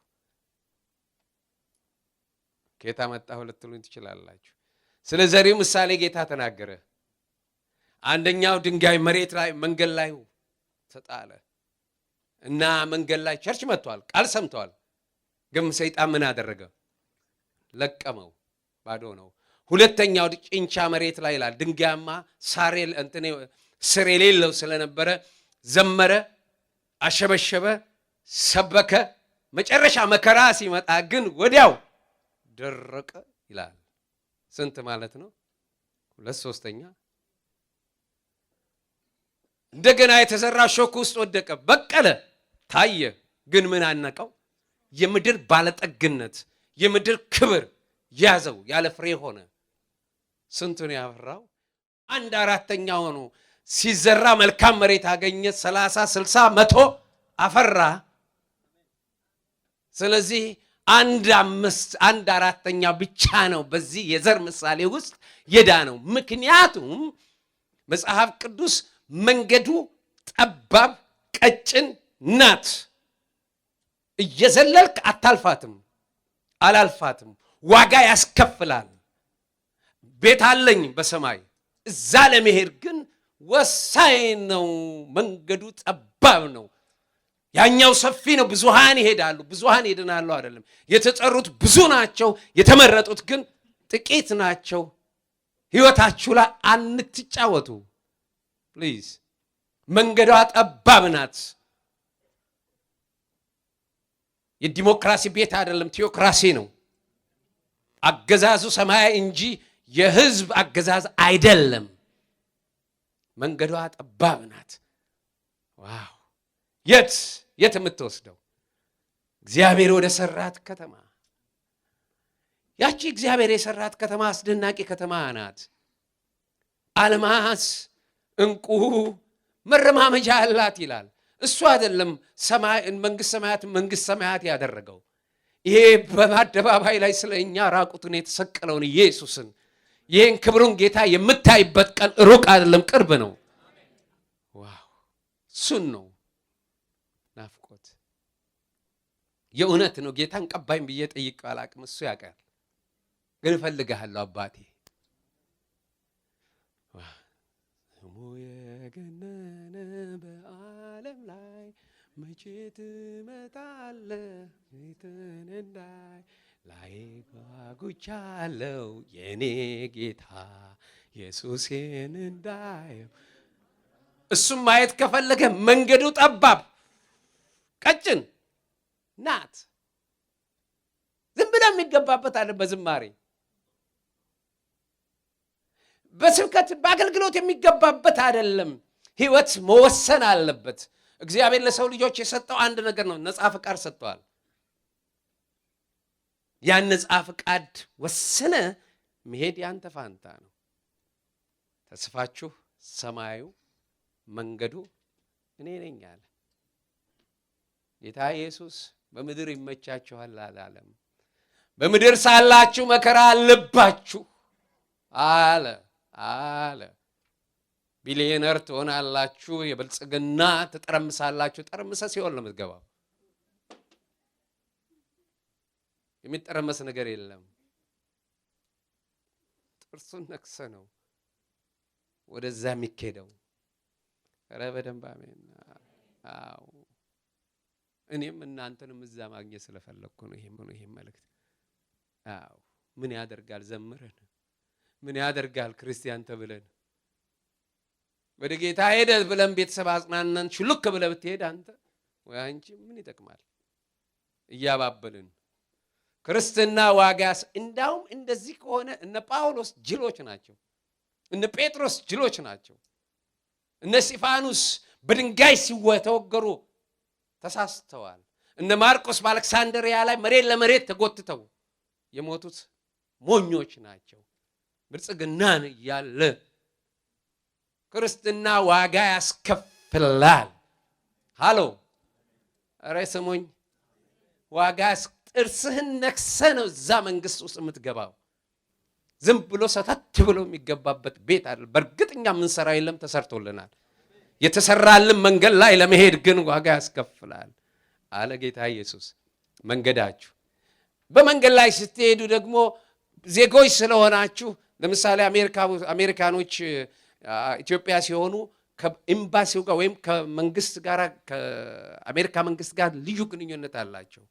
ጌታ መጣሁ ልትሉኝ ትችላላችሁ። ስለ ዘሪው ምሳሌ ጌታ ተናገረ። አንደኛው ድንጋይ መሬት ላይ መንገድ ላይ ተጣለ እና መንገድ ላይ ቸርች መጥቷል፣ ቃል ሰምቷል። ግን ሰይጣን ምን አደረገ? ለቀመው፣ ባዶ ነው። ሁለተኛው ጭንቻ መሬት ላይ ይላል። ድንጋያማ ስር የሌለው ስለነበረ ዘመረ፣ አሸበሸበ፣ ሰበከ። መጨረሻ መከራ ሲመጣ ግን ወዲያው ደረቀ ይላል። ስንት ማለት ነው? 2/3 እንደገና የተዘራ ሾክ ውስጥ ወደቀ፣ በቀለ፣ ታየ። ግን ምን አነቀው? የምድር ባለጠግነት፣ የምድር ክብር ያዘው፣ ያለ ፍሬ ሆነ። ስንቱን ያፈራው? 1/4 ሆኖ ሲዘራ መልካም መሬት አገኘ። 30፣ 60፣ 100 አፈራ። ስለዚህ አንድ አራተኛ ብቻ ነው በዚህ የዘር ምሳሌ ውስጥ የዳነው። ምክንያቱም መጽሐፍ ቅዱስ መንገዱ ጠባብ ቀጭን ናት፣ እየዘለልክ አታልፋትም፣ አላልፋትም፣ ዋጋ ያስከፍላል። ቤት አለኝ በሰማይ እዛ ለመሄድ ግን ወሳኝ ነው። መንገዱ ጠባብ ነው። ያኛው ሰፊ ነው፣ ብዙሃን ይሄዳሉ፣ ብዙሃን ይድናሉ አይደለም። የተጠሩት ብዙ ናቸው፣ የተመረጡት ግን ጥቂት ናቸው። ህይወታችሁ ላይ አንትጫወቱ ፕሊዝ። መንገዷ ጠባብ ናት። የዲሞክራሲ ቤት አይደለም፣ ቴዎክራሲ ነው። አገዛዙ ሰማያዊ እንጂ የህዝብ አገዛዝ አይደለም። መንገዷ ጠባብ ናት። ዋው! የት የምትወስደው? እግዚአብሔር ወደ ሰራት ከተማ። ያቺ እግዚአብሔር የሰራት ከተማ አስደናቂ ከተማ ናት። አልማዝ፣ እንቁ፣ መረማመጃ አላት ይላል። እሱ አይደለም መንግስት ሰማያት ያደረገው። ይሄ በአደባባይ ላይ ስለኛ ራቁቱን የተሰቀለውን ኢየሱስን ይህን ክብሩን ጌታ የምታይበት ቀን ሩቅ አይደለም፣ ቅርብ ነው። ዋው! እሱን ነው ናፍቆት። የእውነት ነው። ጌታን ቀባይም ብዬ ጠይቄው አላቅም፣ እሱ ያውቃል። ግን እፈልግሃለሁ አባቴ። ስሙ የገነነ በዓለም ላይ መቼ ትመጣለህ ፊትን እንዳይ ላይ ጓጉቻለሁ የኔ ጌታ ኢየሱስን እንዳየው። እሱም ማየት ከፈለገ መንገዱ ጠባብ ቀጭን ናት። ዝም ብሎ የሚገባበት አለ። በዝማሬ በስብከት በአገልግሎት የሚገባበት አይደለም። ህይወት መወሰን አለበት። እግዚአብሔር ለሰው ልጆች የሰጠው አንድ ነገር ነው፣ ነፃ ፈቃድ ሰጥቷል። ያን ነፃ ፈቃድ ወስነ መሄድ ያንተ ፋንታ ነው። ተስፋችሁ ሰማዩ መንገዱ እኔ ነኝ አለ ጌታ ኢየሱስ። በምድር ይመቻችኋል አላለም። በምድር ሳላችሁ መከራ አለባችሁ አለ። ቢሊየነር ትሆናላችሁ፣ የብልጽግና ትጠረምሳላችሁ። ጠረምሰ ሲሆን ነው የምትገባው። የሚጠረመስ ነገር የለም። ጥርሱን ነክሰ ነው ወደዛ የሚኬደው። ኧረ በደንብ አሜን። አዎ እኔም እናንተንም እዛ ማግኘት ስለፈለኩ ነው ይሄን መልእክት። አዎ ምን ያደርጋል ዘምረን፣ ምን ያደርጋል ክርስቲያን ተብለን ወደ ጌታ ሄደ ብለን ቤተሰብ አጽናናን ሹልክ ብለህ ብትሄድ አንተ ወይ አንቺ ምን ይጠቅማል? እያባበልን ክርስትና ዋጋስ። እንዳውም እንደዚህ ከሆነ እነ ጳውሎስ ጅሎች ናቸው፣ እነ ጴጥሮስ ጅሎች ናቸው። እነ እስጢፋኖስ በድንጋይ ሲወተወገሩ ተሳስተዋል። እነ ማርቆስ በአሌክሳንድሪያ ላይ መሬት ለመሬት ተጎትተው የሞቱት ሞኞች ናቸው። ብልጽግናን እያለ ክርስትና ዋጋ ያስከፍላል። ሃሎ ኧረ ስሙኝ፣ ዋጋ ጥርስህን ነክሰ ነው እዛ መንግስት ውስጥ የምትገባው። ዝም ብሎ ሰተት ብሎ የሚገባበት ቤት አይደል። በእርግጠኛ የምንሰራ የለም፣ ተሰርቶልናል። የተሰራልን መንገድ ላይ ለመሄድ ግን ዋጋ ያስከፍላል አለ ጌታ ኢየሱስ። መንገዳችሁ በመንገድ ላይ ስትሄዱ ደግሞ ዜጎች ስለሆናችሁ፣ ለምሳሌ አሜሪካኖች ኢትዮጵያ ሲሆኑ ከኤምባሲው ጋር ወይም ከመንግስት ጋር ከአሜሪካ መንግስት ጋር ልዩ ግንኙነት አላቸው።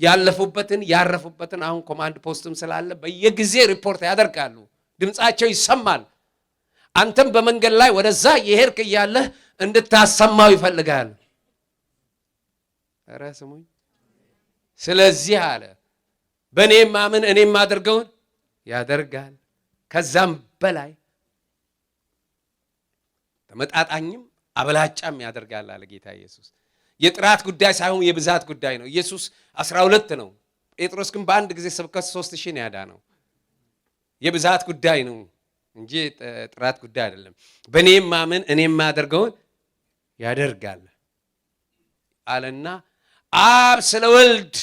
ያለፉበትን ያረፉበትን አሁን ኮማንድ ፖስትም ስላለ በየጊዜ ሪፖርት ያደርጋሉ። ድምጻቸው ይሰማል። አንተም በመንገድ ላይ ወደዛ የሄድክ እያለህ እንድታሰማው ይፈልጋል። ኧረ ስሙኝ። ስለዚህ አለ በእኔ ማመን እኔም አድርገውን ያደርጋል፣ ከዛም በላይ ተመጣጣኝም አበላጫም ያደርጋል አለ ጌታ ኢየሱስ። የጥራት ጉዳይ ሳይሆን የብዛት ጉዳይ ነው። ኢየሱስ 12 ነው። ጴጥሮስ ግን በአንድ ጊዜ ስብከት 3000 ነው ያዳነው። የብዛት ጉዳይ ነው እንጂ ጥራት ጉዳይ አይደለም። በእኔም ማመን እኔም ማደርገውን ያደርጋል አለና አብ ስለ ወልድ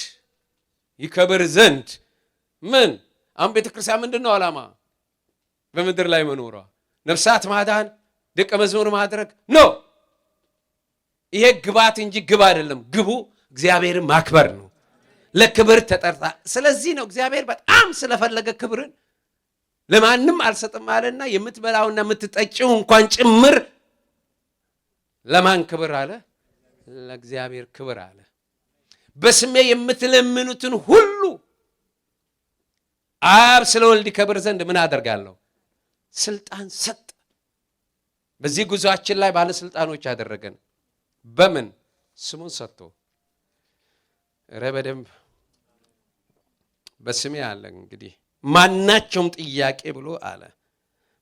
ይከብር ዘንድ ምን አሁን ቤተክርስቲያን ምንድነው ዓላማ? በምድር ላይ መኖሯ ነፍሳት ማዳን፣ ደቀ መዝሙር ማድረግ ነው። ይሄ ግባት እንጂ ግብ አይደለም። ግቡ እግዚአብሔርን ማክበር ነው። ለክብር ተጠርታ። ስለዚህ ነው እግዚአብሔር በጣም ስለፈለገ ክብርን ለማንም አልሰጥም አለና የምትበላውና የምትጠጪው እንኳን ጭምር ለማን ክብር አለ? ለእግዚአብሔር ክብር አለ። በስሜ የምትለምኑትን ሁሉ አብ ስለ ወልድ ይከብር ዘንድ ምን አደርጋለሁ? ስልጣን ሰጠ። በዚህ ጉዟችን ላይ ባለስልጣኖች ያደረገን በምን? ስሙን ሰጥቶ በደንብ በስሜ አለ። እንግዲህ ማናቸውም ጥያቄ ብሎ አለ።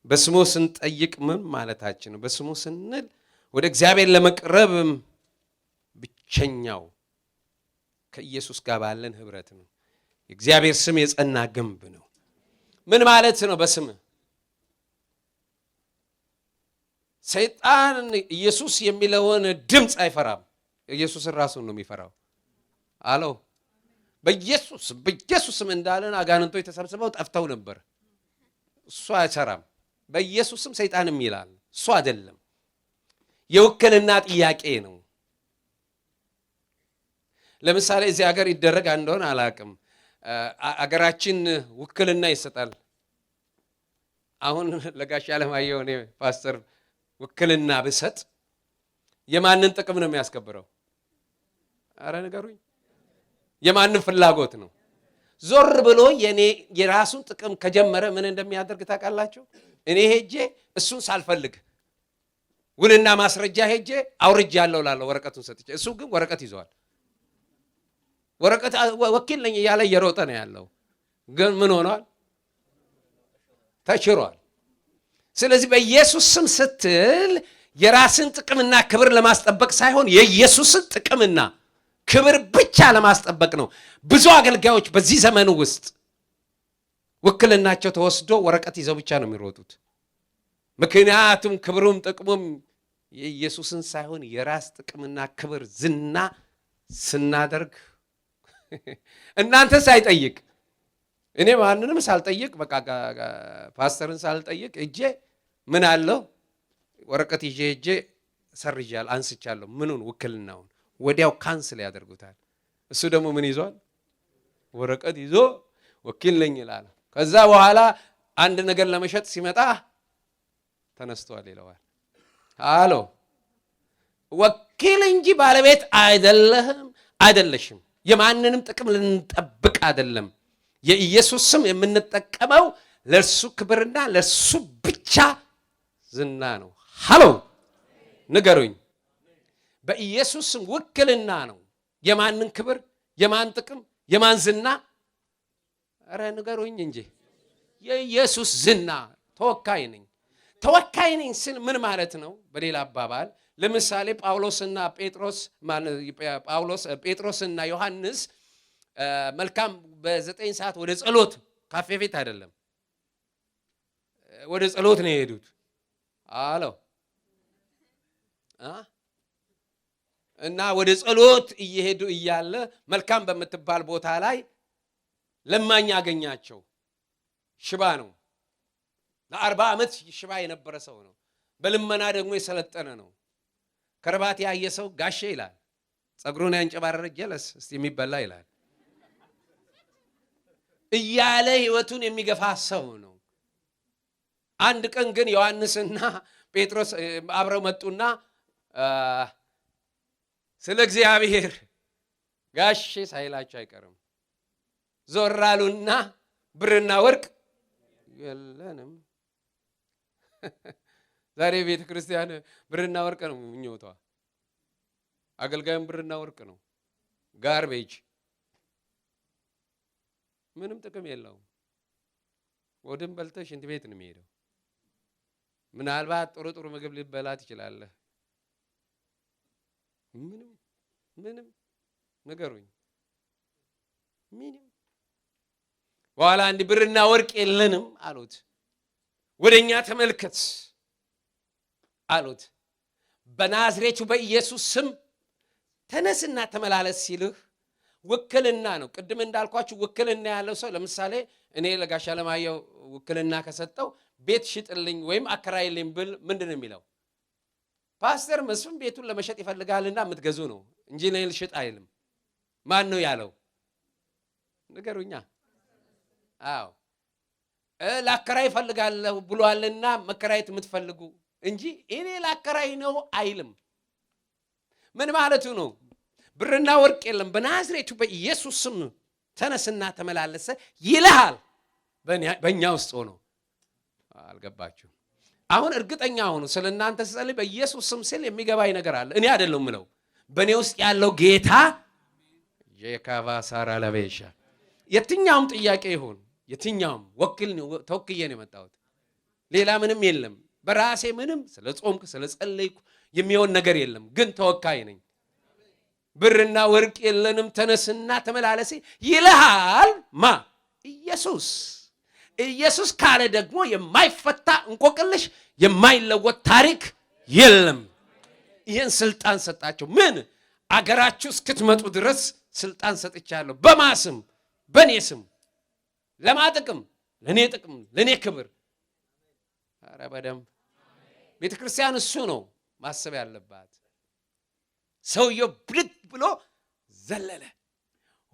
በስሙ ስንጠይቅ ምን ማለታችን ነው? በስሙ ስንል ወደ እግዚአብሔር ለመቅረብ ብቸኛው ከኢየሱስ ጋር ባለን ህብረት ነው። የእግዚአብሔር ስም የጸና ግንብ ነው። ምን ማለት ነው? በስም ሰይጣን ኢየሱስ የሚለውን ድምፅ አይፈራም። ኢየሱስን ራሱን ነው የሚፈራው አለው። በኢየሱስም እንዳለን አጋንንቶች ተሰብስበው ጠፍተው ነበር። እሱ አይሰራም። በኢየሱስም ሰይጣንም ይላል። እሱ አይደለም። የውክልና ጥያቄ ነው። ለምሳሌ እዚህ ሀገር ይደረግ እንደሆነ አላውቅም። አገራችን ውክልና ይሰጣል። አሁን ለጋሽ አለማየሁ እኔ ፓስተር ውክልና ብሰጥ የማንን ጥቅም ነው የሚያስከብረው? አረ ንገሩኝ። የማንን ፍላጎት ነው? ዞር ብሎ የራሱን ጥቅም ከጀመረ ምን እንደሚያደርግ ታውቃላችሁ? እኔ ሄጄ እሱን ሳልፈልግ ውልና ማስረጃ ሄጄ አውርጃለሁ ላለው ወረቀቱን ሰጥቼ፣ እሱ ግን ወረቀት ይዘዋል። ወረቀት ወኪል ነኝ እያለ እየሮጠ ነው ያለው። ግን ምን ሆኗል? ተሽሯል። ስለዚህ በኢየሱስ ስም ስትል የራስን ጥቅምና ክብር ለማስጠበቅ ሳይሆን የኢየሱስን ጥቅምና ክብር ብቻ ለማስጠበቅ ነው። ብዙ አገልጋዮች በዚህ ዘመን ውስጥ ውክልናቸው ተወስዶ ወረቀት ይዘው ብቻ ነው የሚሮጡት። ምክንያቱም ክብሩም ጥቅሙም የኢየሱስን ሳይሆን የራስ ጥቅምና ክብር ዝና ስናደርግ እናንተ ሳይጠይቅ እኔ ማንንም ሳልጠይቅ በቃ ፓስተርን ሳልጠይቅ እጄ ምን አለው ወረቀት ይዤ እጄ ሰርጃል አንስቻለሁ። ምኑን? ውክልናውን። ወዲያው ካንስል ያደርጉታል። እሱ ደግሞ ምን ይዟል? ወረቀት ይዞ ወኪል ነኝ ይላል። ከዛ በኋላ አንድ ነገር ለመሸጥ ሲመጣ ተነስቷል ይለዋል። አሎ ወኪል እንጂ ባለቤት አይደለህም፣ አይደለሽም። የማንንም ጥቅም ልንጠብቅ አይደለም። የኢየሱስ ስም የምንጠቀመው ለእርሱ ክብርና ለእርሱ ብቻ ዝና ነው። ሃሎ ንገሩኝ። በኢየሱስ ስም ውክልና ነው። የማንን ክብር፣ የማን ጥቅም፣ የማን ዝና? ኧረ ንገሩኝ እንጂ የኢየሱስ ዝና ተወካይ ነኝ። ተወካይ ነኝ ስል ምን ማለት ነው? በሌላ አባባል ለምሳሌ ጴጥሮስና ዮሐንስ መልካም በ9 ሰዓት ወደ ጸሎት ካፌ ቤት አይደለም ወደ ጸሎት ነው የሄዱት አለው እና ወደ ጸሎት እየሄዱ እያለ መልካም በምትባል ቦታ ላይ ለማኝ አገኛቸው። ሽባ ነው። ለ40 ዓመት ሽባ የነበረ ሰው ነው። በልመና ደግሞ የሰለጠነ ነው። ከርባት ያየ ሰው ጋሼ ይላል። ጸጉሩን ያንጨባረረ ጀለስ እስቲ የሚበላ ይላል እያለ ህይወቱን የሚገፋ ሰው ነው። አንድ ቀን ግን ዮሐንስና ጴጥሮስ አብረው መጡና ስለ እግዚአብሔር ጋሼ ሳይላቸው አይቀርም። ዞር አሉና ብርና ወርቅ የለንም። ዛሬ ቤተ ክርስቲያን ብርና ወርቅ ነው ምኞቷ። አገልጋይም ብርና ወርቅ ነው። ጋርቤጅ ምንም ጥቅም የለውም። ወድም በልተሽ እንት ቤት ነው የሚሄደው። ምናልባት ጥሩ ምግብ ሊበላ ትችላለህ። ምንም ነገሩኝ። ምንም በኋላ እንዲህ ብርና ወርቅ የለንም አሉት። ወደኛ ተመልከት አሉት። በናዝሬቱ በኢየሱስ ስም ተነስና ተመላለስ ሲልህ ውክልና ነው። ቅድም እንዳልኳችሁ ውክልና ያለው ሰው ለምሳሌ እኔ ለጋሻ ለማየው ውክልና ከሰጠው ቤት ሽጥልኝ ወይም አከራይልኝ ብል ምንድነው የሚለው? ፓስተር መስፍን ቤቱን ለመሸጥ ይፈልጋልና የምትገዙ ነው እንጂ እኔ ልሽጥ አይልም። ማን ነው ያለው? ንገሩኛ። አዎ ላከራይ ይፈልጋለሁ ብሏልና መከራየት የምትፈልጉ እንጂ እኔ ላከራይ ነው አይልም። ምን ማለቱ ነው? ብርና ወርቅ የለም በናዝሬቱ በኢየሱስ ስም ተነስና ተመላለሰ ይልሃል። በእኛ ውስጥ ሆኖ አልገባችሁ? አሁን እርግጠኛ ሆኑ ስለእናንተ ስጸልይ በኢየሱስ ስም ሲል የሚገባኝ ነገር አለ። እኔ አይደለም ምለው በእኔ ውስጥ ያለው ጌታ የካቫ ሳራ ለበሻ የትኛውም ጥያቄ ይሁን የትኛውም ተወክዬ ነው የመጣሁት። ሌላ ምንም የለም። በራሴ ምንም ስለ ጾምኩ ስለ ጸለይኩ የሚሆን ነገር የለም። ግን ተወካይ ነኝ። ብርና ወርቅ የለንም ተነስና ተመላለስ ይልሃል። ማ? ኢየሱስ። ኢየሱስ ካለ ደግሞ የማይፈታ እንቆቅልሽ የማይለወጥ ታሪክ የለም። ይህን ስልጣን ሰጣቸው። ምን? አገራችሁ እስክትመጡ ድረስ ስልጣን ሰጥቻለሁ። በማስም በኔ ስም ለማጥቅም ለኔ ጥቅም ለኔ ክብር። ኧረ በደንብ ቤተ ክርስቲያን እሱ ነው ማሰብ ያለባት። ሰውየው ብድግ ብሎ ዘለለ።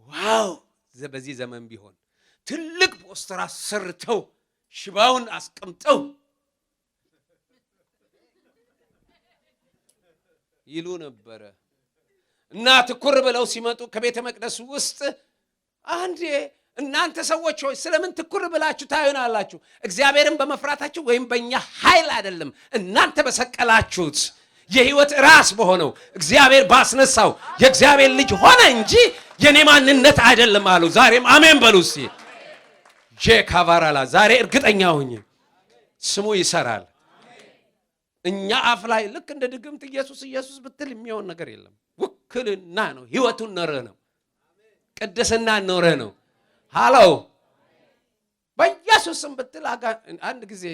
ዋው! በዚህ ዘመን ቢሆን ትልቅ ፖስተር አሰርተው ሽባውን አስቀምጠው ይሉ ነበረ እና ትኩር ብለው ሲመጡ ከቤተ መቅደስ ውስጥ አንዴ እናንተ ሰዎች ሆይ ስለምን ትኩር ብላችሁ ታዩናላችሁ? እግዚአብሔርን በመፍራታችሁ ወይም በእኛ ኃይል አይደለም፣ እናንተ በሰቀላችሁት የህይወት ራስ በሆነው እግዚአብሔር ባስነሳው የእግዚአብሔር ልጅ ሆነ እንጂ የኔ ማንነት አይደለም አሉ። ዛሬም አሜን በሉ እስቲ። ጄካቫራላ ዛሬ እርግጠኛ ሆኜ ስሙ ይሰራል። እኛ አፍ ላይ ልክ እንደ ድግምት ኢየሱስ ኢየሱስ ብትል የሚሆን ነገር የለም። ውክልና ነው። ህይወቱን ኖረ ነው። ቅድስና ኖረ ነው። ሃሎ በኢየሱስም ብትል አንድ ጊዜ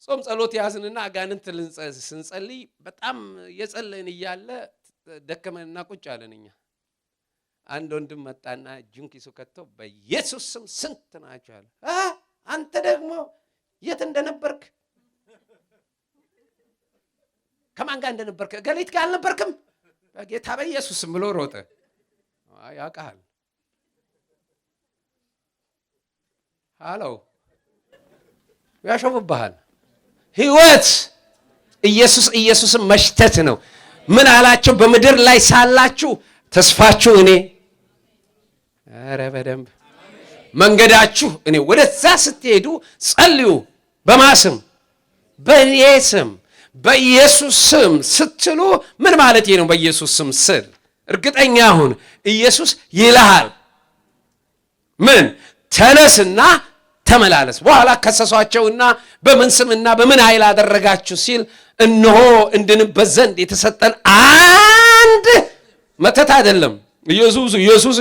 ጾም ጸሎት ያዝንና አጋንንት ስንጸልይ በጣም የጸለይን እያለ ደከመንና ቁጭ አለን። እኛ አንድ ወንድም መጣና እጁን ኪሱ ከቶ በኢየሱስ ስም ስንት ናቸው አለ። አንተ ደግሞ የት እንደነበርክ ከማን ጋር እንደነበርክ ገሊት ጋር አልነበርክም? በጌታ በኢየሱስ ስም ብሎ ሮጠ። ያውቃል። ሃሎ ያሾፍብሃል። ህይወት ኢየሱስን መሽተት ነው። ምን አላችሁ? በምድር ላይ ሳላችሁ ተስፋችሁ እኔ። ኧረ በደንብ መንገዳችሁ እኔ። ወደዛ ስትሄዱ ጸልዩ። በማስም በእኔ ስም በኢየሱስ ስም ስትሉ ምን ማለት ነው? በኢየሱስ ስም ስል እርግጠኛ ሁን ኢየሱስ ይልሃል። ምን? ተነስና ተመላለስ። በኋላ ከሰሷቸውና በምን ስምና በምን ኃይል አደረጋችሁ ሲል እነሆ እንድንበት ዘንድ የተሰጠን አንድ መተት አይደለም።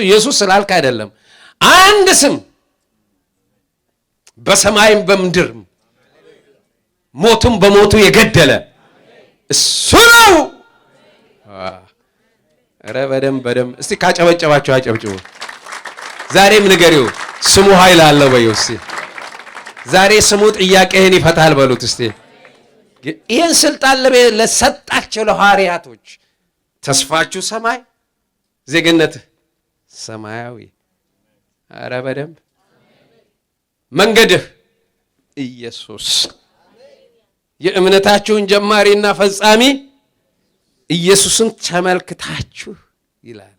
ኢየሱስ ስላልክ አይደለም። አንድ ስም በሰማይም በምድርም ሞቱም በሞቱ የገደለ እሱ ነው። ኧረ በደንብ እስቲ ካጨበጨባችሁ አጨብጭቡ። ዛሬም ንገሪው ስሙ ኃይል አለው በይው እስቲ። ዛሬ ስሙ ጥያቄህን ይፈታል በሉት እስቲ። ይህን ስልጣን ለሰጣቸው ለሐዋርያቶች ተስፋችሁ ሰማይ፣ ዜግነትህ ሰማያዊ። ኧረ በደንብ መንገድህ ኢየሱስ፣ የእምነታችሁን ጀማሪና ፈጻሚ ኢየሱስን ተመልክታችሁ ይላል።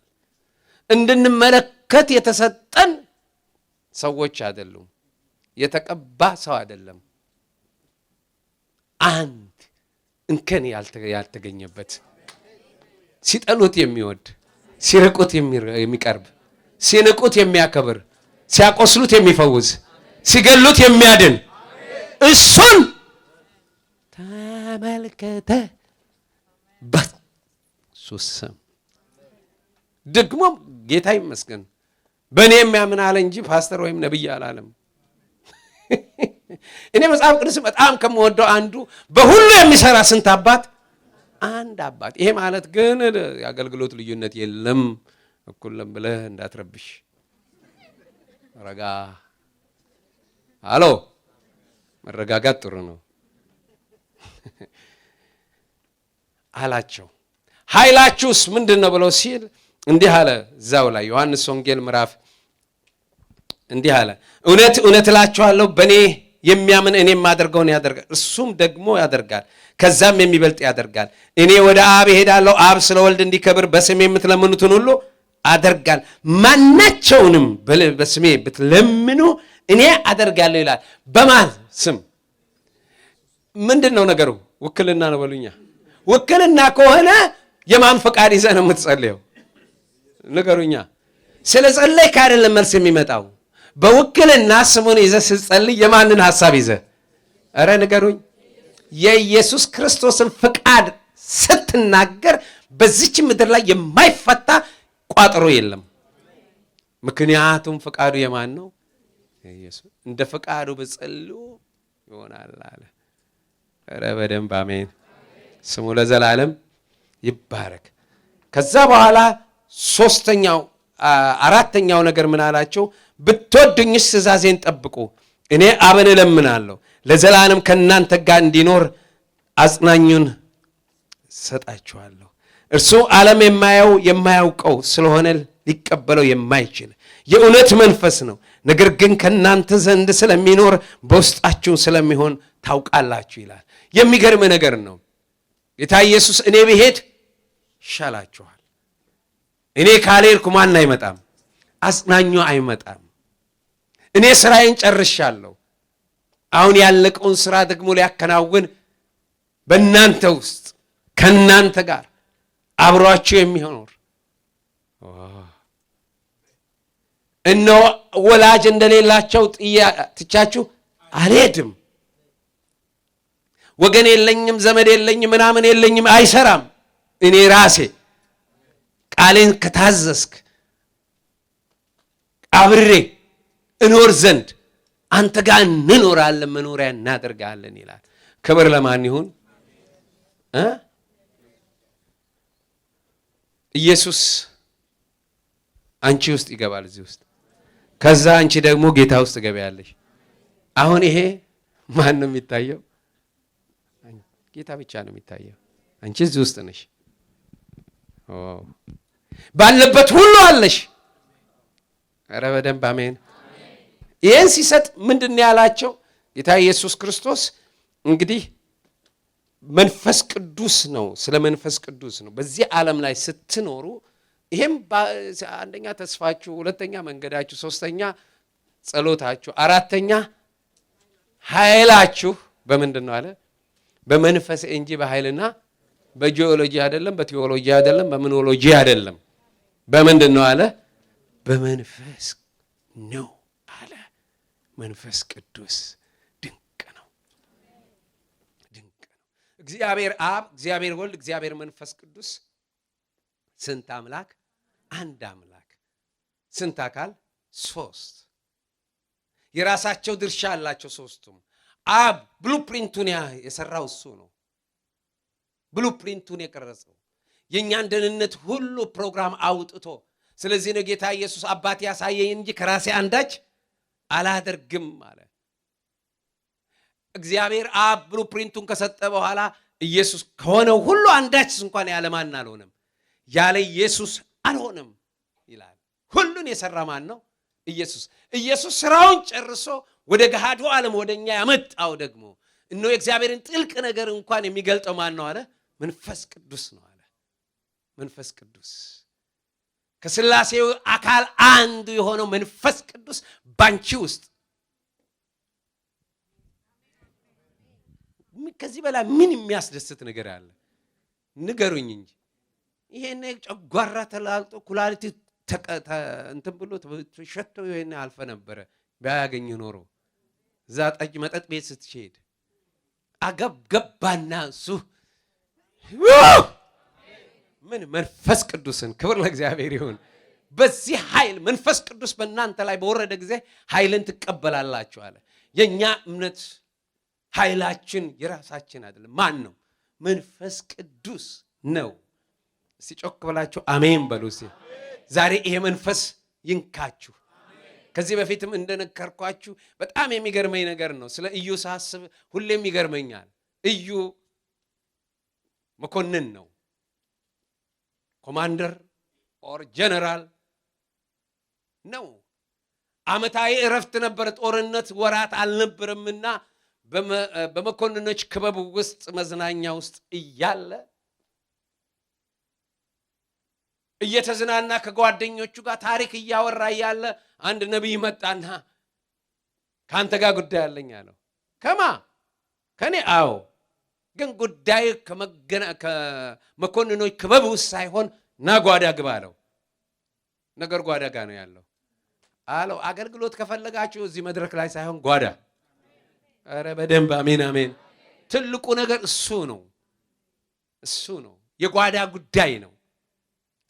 እንድንመለከት የተሰጠን ሰዎች አይደሉም። የተቀባ ሰው አይደለም። አንድ እንከን ያልተገኘበት ሲጠሉት የሚወድ ሲርቁት የሚቀርብ ሲንቁት የሚያከብር ሲያቆስሉት የሚፈውስ ሲገሉት የሚያድን እሱን ተመልከተ በኢየሱስ ስም። ደግሞ ጌታ ይመስገን በእኔ የሚያምን አለ እንጂ ፓስተር ወይም ነብይ አላለም። እኔ መጽሐፍ ቅዱስ በጣም ከምወደው አንዱ በሁሉ የሚሰራ ስንት አባት አንድ አባት። ይሄ ማለት ግን የአገልግሎት ልዩነት የለም እኩል ብለህ እንዳትረብሽ። ረጋ አሎ፣ መረጋጋት ጥሩ ነው አላቸው። ኃይላችሁስ ምንድን ነው ብለው ሲል እንዲህ አለ። እዛው ላይ ዮሐንስ ወንጌል ምዕራፍ እንዲህ አለ፣ እውነት እውነት እላችኋለሁ በእኔ የሚያምን እኔ የማደርገውን ያደርጋል፣ እርሱም ደግሞ ያደርጋል፣ ከዛም የሚበልጥ ያደርጋል። እኔ ወደ አብ እሄዳለሁ፣ አብ ስለ ወልድ እንዲከብር በስሜ የምትለምኑትን ሁሉ አደርጋል። ማናቸውንም በስሜ ብትለምኑ እኔ አደርጋለሁ ይላል። በማን ስም? ምንድን ነው ነገሩ? ውክልና ነው በሉኛ። ውክልና ከሆነ የማን ፈቃድ ይዘህ ነው የምትጸልየው? ንገሩኛ። ስለ ጸለይክ አይደለም መልስ የሚመጣው። በውክልና ስሙን ይዘህ ስትጸልይ የማንን ሐሳብ ይዘህ? ኧረ ንገሩኝ። የኢየሱስ ክርስቶስን ፈቃድ ስትናገር በዚች ምድር ላይ የማይፈታ ቋጥሮ የለም። ምክንያቱም ፈቃዱ የማን ነው? ኢየሱስ። እንደ ፈቃዱ በጸልዩ ይሆናል አለ። ኧረ በደንብ አሜን። ስሙ ለዘላለም ይባረክ። ከዛ በኋላ አራተኛው ነገር ምን አላቸው? ብትወዱኝስ ትእዛዜን ጠብቁ። እኔ አብን እለምናለሁ ለዘላለም ከእናንተ ጋር እንዲኖር አጽናኙን ሰጣችኋለሁ። እርሱ ዓለም የማያውቀው ስለሆነ ሊቀበለው የማይችል የእውነት መንፈስ ነው። ነገር ግን ከእናንተ ዘንድ ስለሚኖር በውስጣችሁ ስለሚሆን ታውቃላችሁ ይላል። የሚገርም ነገር ነው። ጌታ ኢየሱስ እኔ ብሄድ ይሻላችኋል፣ እኔ ካልሄድኩ ማን አይመጣም? አጽናኙ አይመጣም። እኔ ስራዬን ጨርሻለሁ። አሁን ያለቀውን ስራ ደግሞ ሊያከናውን በእናንተ ውስጥ ከእናንተ ጋር አብሯችሁ የሚሆን እነሆ ወላጅ እንደሌላቸው ትቻችሁ አልሄድም። ወገን የለኝም፣ ዘመድ የለኝም፣ ምናምን የለኝም፣ አይሰራም። እኔ ራሴ ቃሌን ከታዘዝክ አብሬ እኖር ዘንድ አንተ ጋር እንኖራለን፣ መኖሪያ እናደርጋለን ይላል። ክብር ለማን ይሁን? ኢየሱስ አንቺ ውስጥ ይገባል፣ እዚህ ውስጥ። ከዛ አንቺ ደግሞ ጌታ ውስጥ ገበያለሽ። አሁን ይሄ ማን ነው የሚታየው? ጌታ ብቻ ነው የሚታየው። አንቺ እዚህ ውስጥ ነሽ። ባለበት ሁሉ አለሽ። ኧረ በደንብ አሜን። ይህን ሲሰጥ ምንድን ነው ያላቸው? ጌታ ኢየሱስ ክርስቶስ እንግዲህ መንፈስ ቅዱስ ነው፣ ስለ መንፈስ ቅዱስ ነው። በዚህ ዓለም ላይ ስትኖሩ ይሄም አንደኛ ተስፋችሁ፣ ሁለተኛ መንገዳችሁ፣ ሶስተኛ ጸሎታችሁ፣ አራተኛ ኃይላችሁ በምንድን ነው አለ? በመንፈስ እንጂ በኃይልና በጂኦሎጂ አይደለም፣ በቲዮሎጂ አይደለም፣ በምኖሎጂ አይደለም። በምንድን ነው አለ? በመንፈስ ነው አለ። መንፈስ ቅዱስ ድንቅ ነው፣ ድንቅ ነው። እግዚአብሔር አብ፣ እግዚአብሔር ወልድ፣ እግዚአብሔር መንፈስ ቅዱስ ስንት አምላክ? አንድ አምላክ። ስንት አካል? ሶስት። የራሳቸው ድርሻ አላቸው ሶስቱም። አብ ብሉፕሪንቱን የሰራው እሱ ነው። ብሉፕሪንቱን የቀረጸው የእኛን ደህንነት ሁሉ ፕሮግራም አውጥቶ። ስለዚህ ነው ጌታ ኢየሱስ አባቴ ያሳየኝ እንጂ ከራሴ አንዳች አላደርግም አለ። እግዚአብሔር አብ ብሉፕሪንቱን ከሰጠ በኋላ ኢየሱስ ከሆነው ሁሉ አንዳች እንኳን ያለ ማን አልሆነም? ያለ ኢየሱስ አልሆነም ይላል። ሁሉን የሰራ ማን ነው? ኢየሱስ። ኢየሱስ ስራውን ጨርሶ ወደ ገሃዱ ዓለም ወደኛ ያመጣው ደግሞ እነሆ የእግዚአብሔርን ጥልቅ ነገር እንኳን የሚገልጠው ማን ነው አለ? መንፈስ ቅዱስ ነው አለ። መንፈስ ቅዱስ ከሥላሴው አካል አንዱ የሆነው መንፈስ ቅዱስ ባንቺ ውስጥ ከዚህ በላይ ምን የሚያስደስት ነገር አለ? ንገሩኝ እንጂ። ይሄን ጨጓራ ተላልጦ ኩላሊት እንትን ብሎ ሸቶ ይሄን አልፈ ነበረ ባያገኝ ኖሮ እዛ ጠጅ መጠጥ ቤት ስትሄድ አገባና እሱ ምን መንፈስ ቅዱስን ክብር ለእግዚአብሔር ይሁን። በዚህ ኃይል መንፈስ ቅዱስ በእናንተ ላይ በወረደ ጊዜ ኃይልን ትቀበላላችሁ አለ። የኛ እምነት ኃይላችን የራሳችን አይደለም። ማን ነው? መንፈስ ቅዱስ ነው። እስቲ ጮክ ብላችሁ አሜን በሉ። ዛሬ ይሄ መንፈስ ይንካችሁ። ከዚህ በፊትም እንደነገርኳችሁ በጣም የሚገርመኝ ነገር ነው። ስለ እዩ ሳስብ ሁሌም ይገርመኛል። እዩ መኮንን ነው፣ ኮማንደር ኦር ጀነራል ነው። ዓመታዊ እረፍት ነበር፣ ጦርነት ወራት አልነበረምና በመኮንኖች ክበብ ውስጥ መዝናኛ ውስጥ እያለ እየተዝናና ከጓደኞቹ ጋር ታሪክ እያወራ እያለ አንድ ነቢይ መጣና ካንተ ጋር ጉዳይ አለኝ አለው። ከማ ከኔ? አዎ፣ ግን ጉዳይ ከመኮንኖች ክበብ ውስጥ ሳይሆን ና ጓዳ ግባ አለው። ነገር ጓዳ ጋር ነው ያለው አለው። አገልግሎት ከፈለጋችሁ እዚህ መድረክ ላይ ሳይሆን ጓዳ። ኧረ በደንብ አሜን አሜን። ትልቁ ነገር እሱ ነው፣ እሱ ነው፣ የጓዳ ጉዳይ ነው።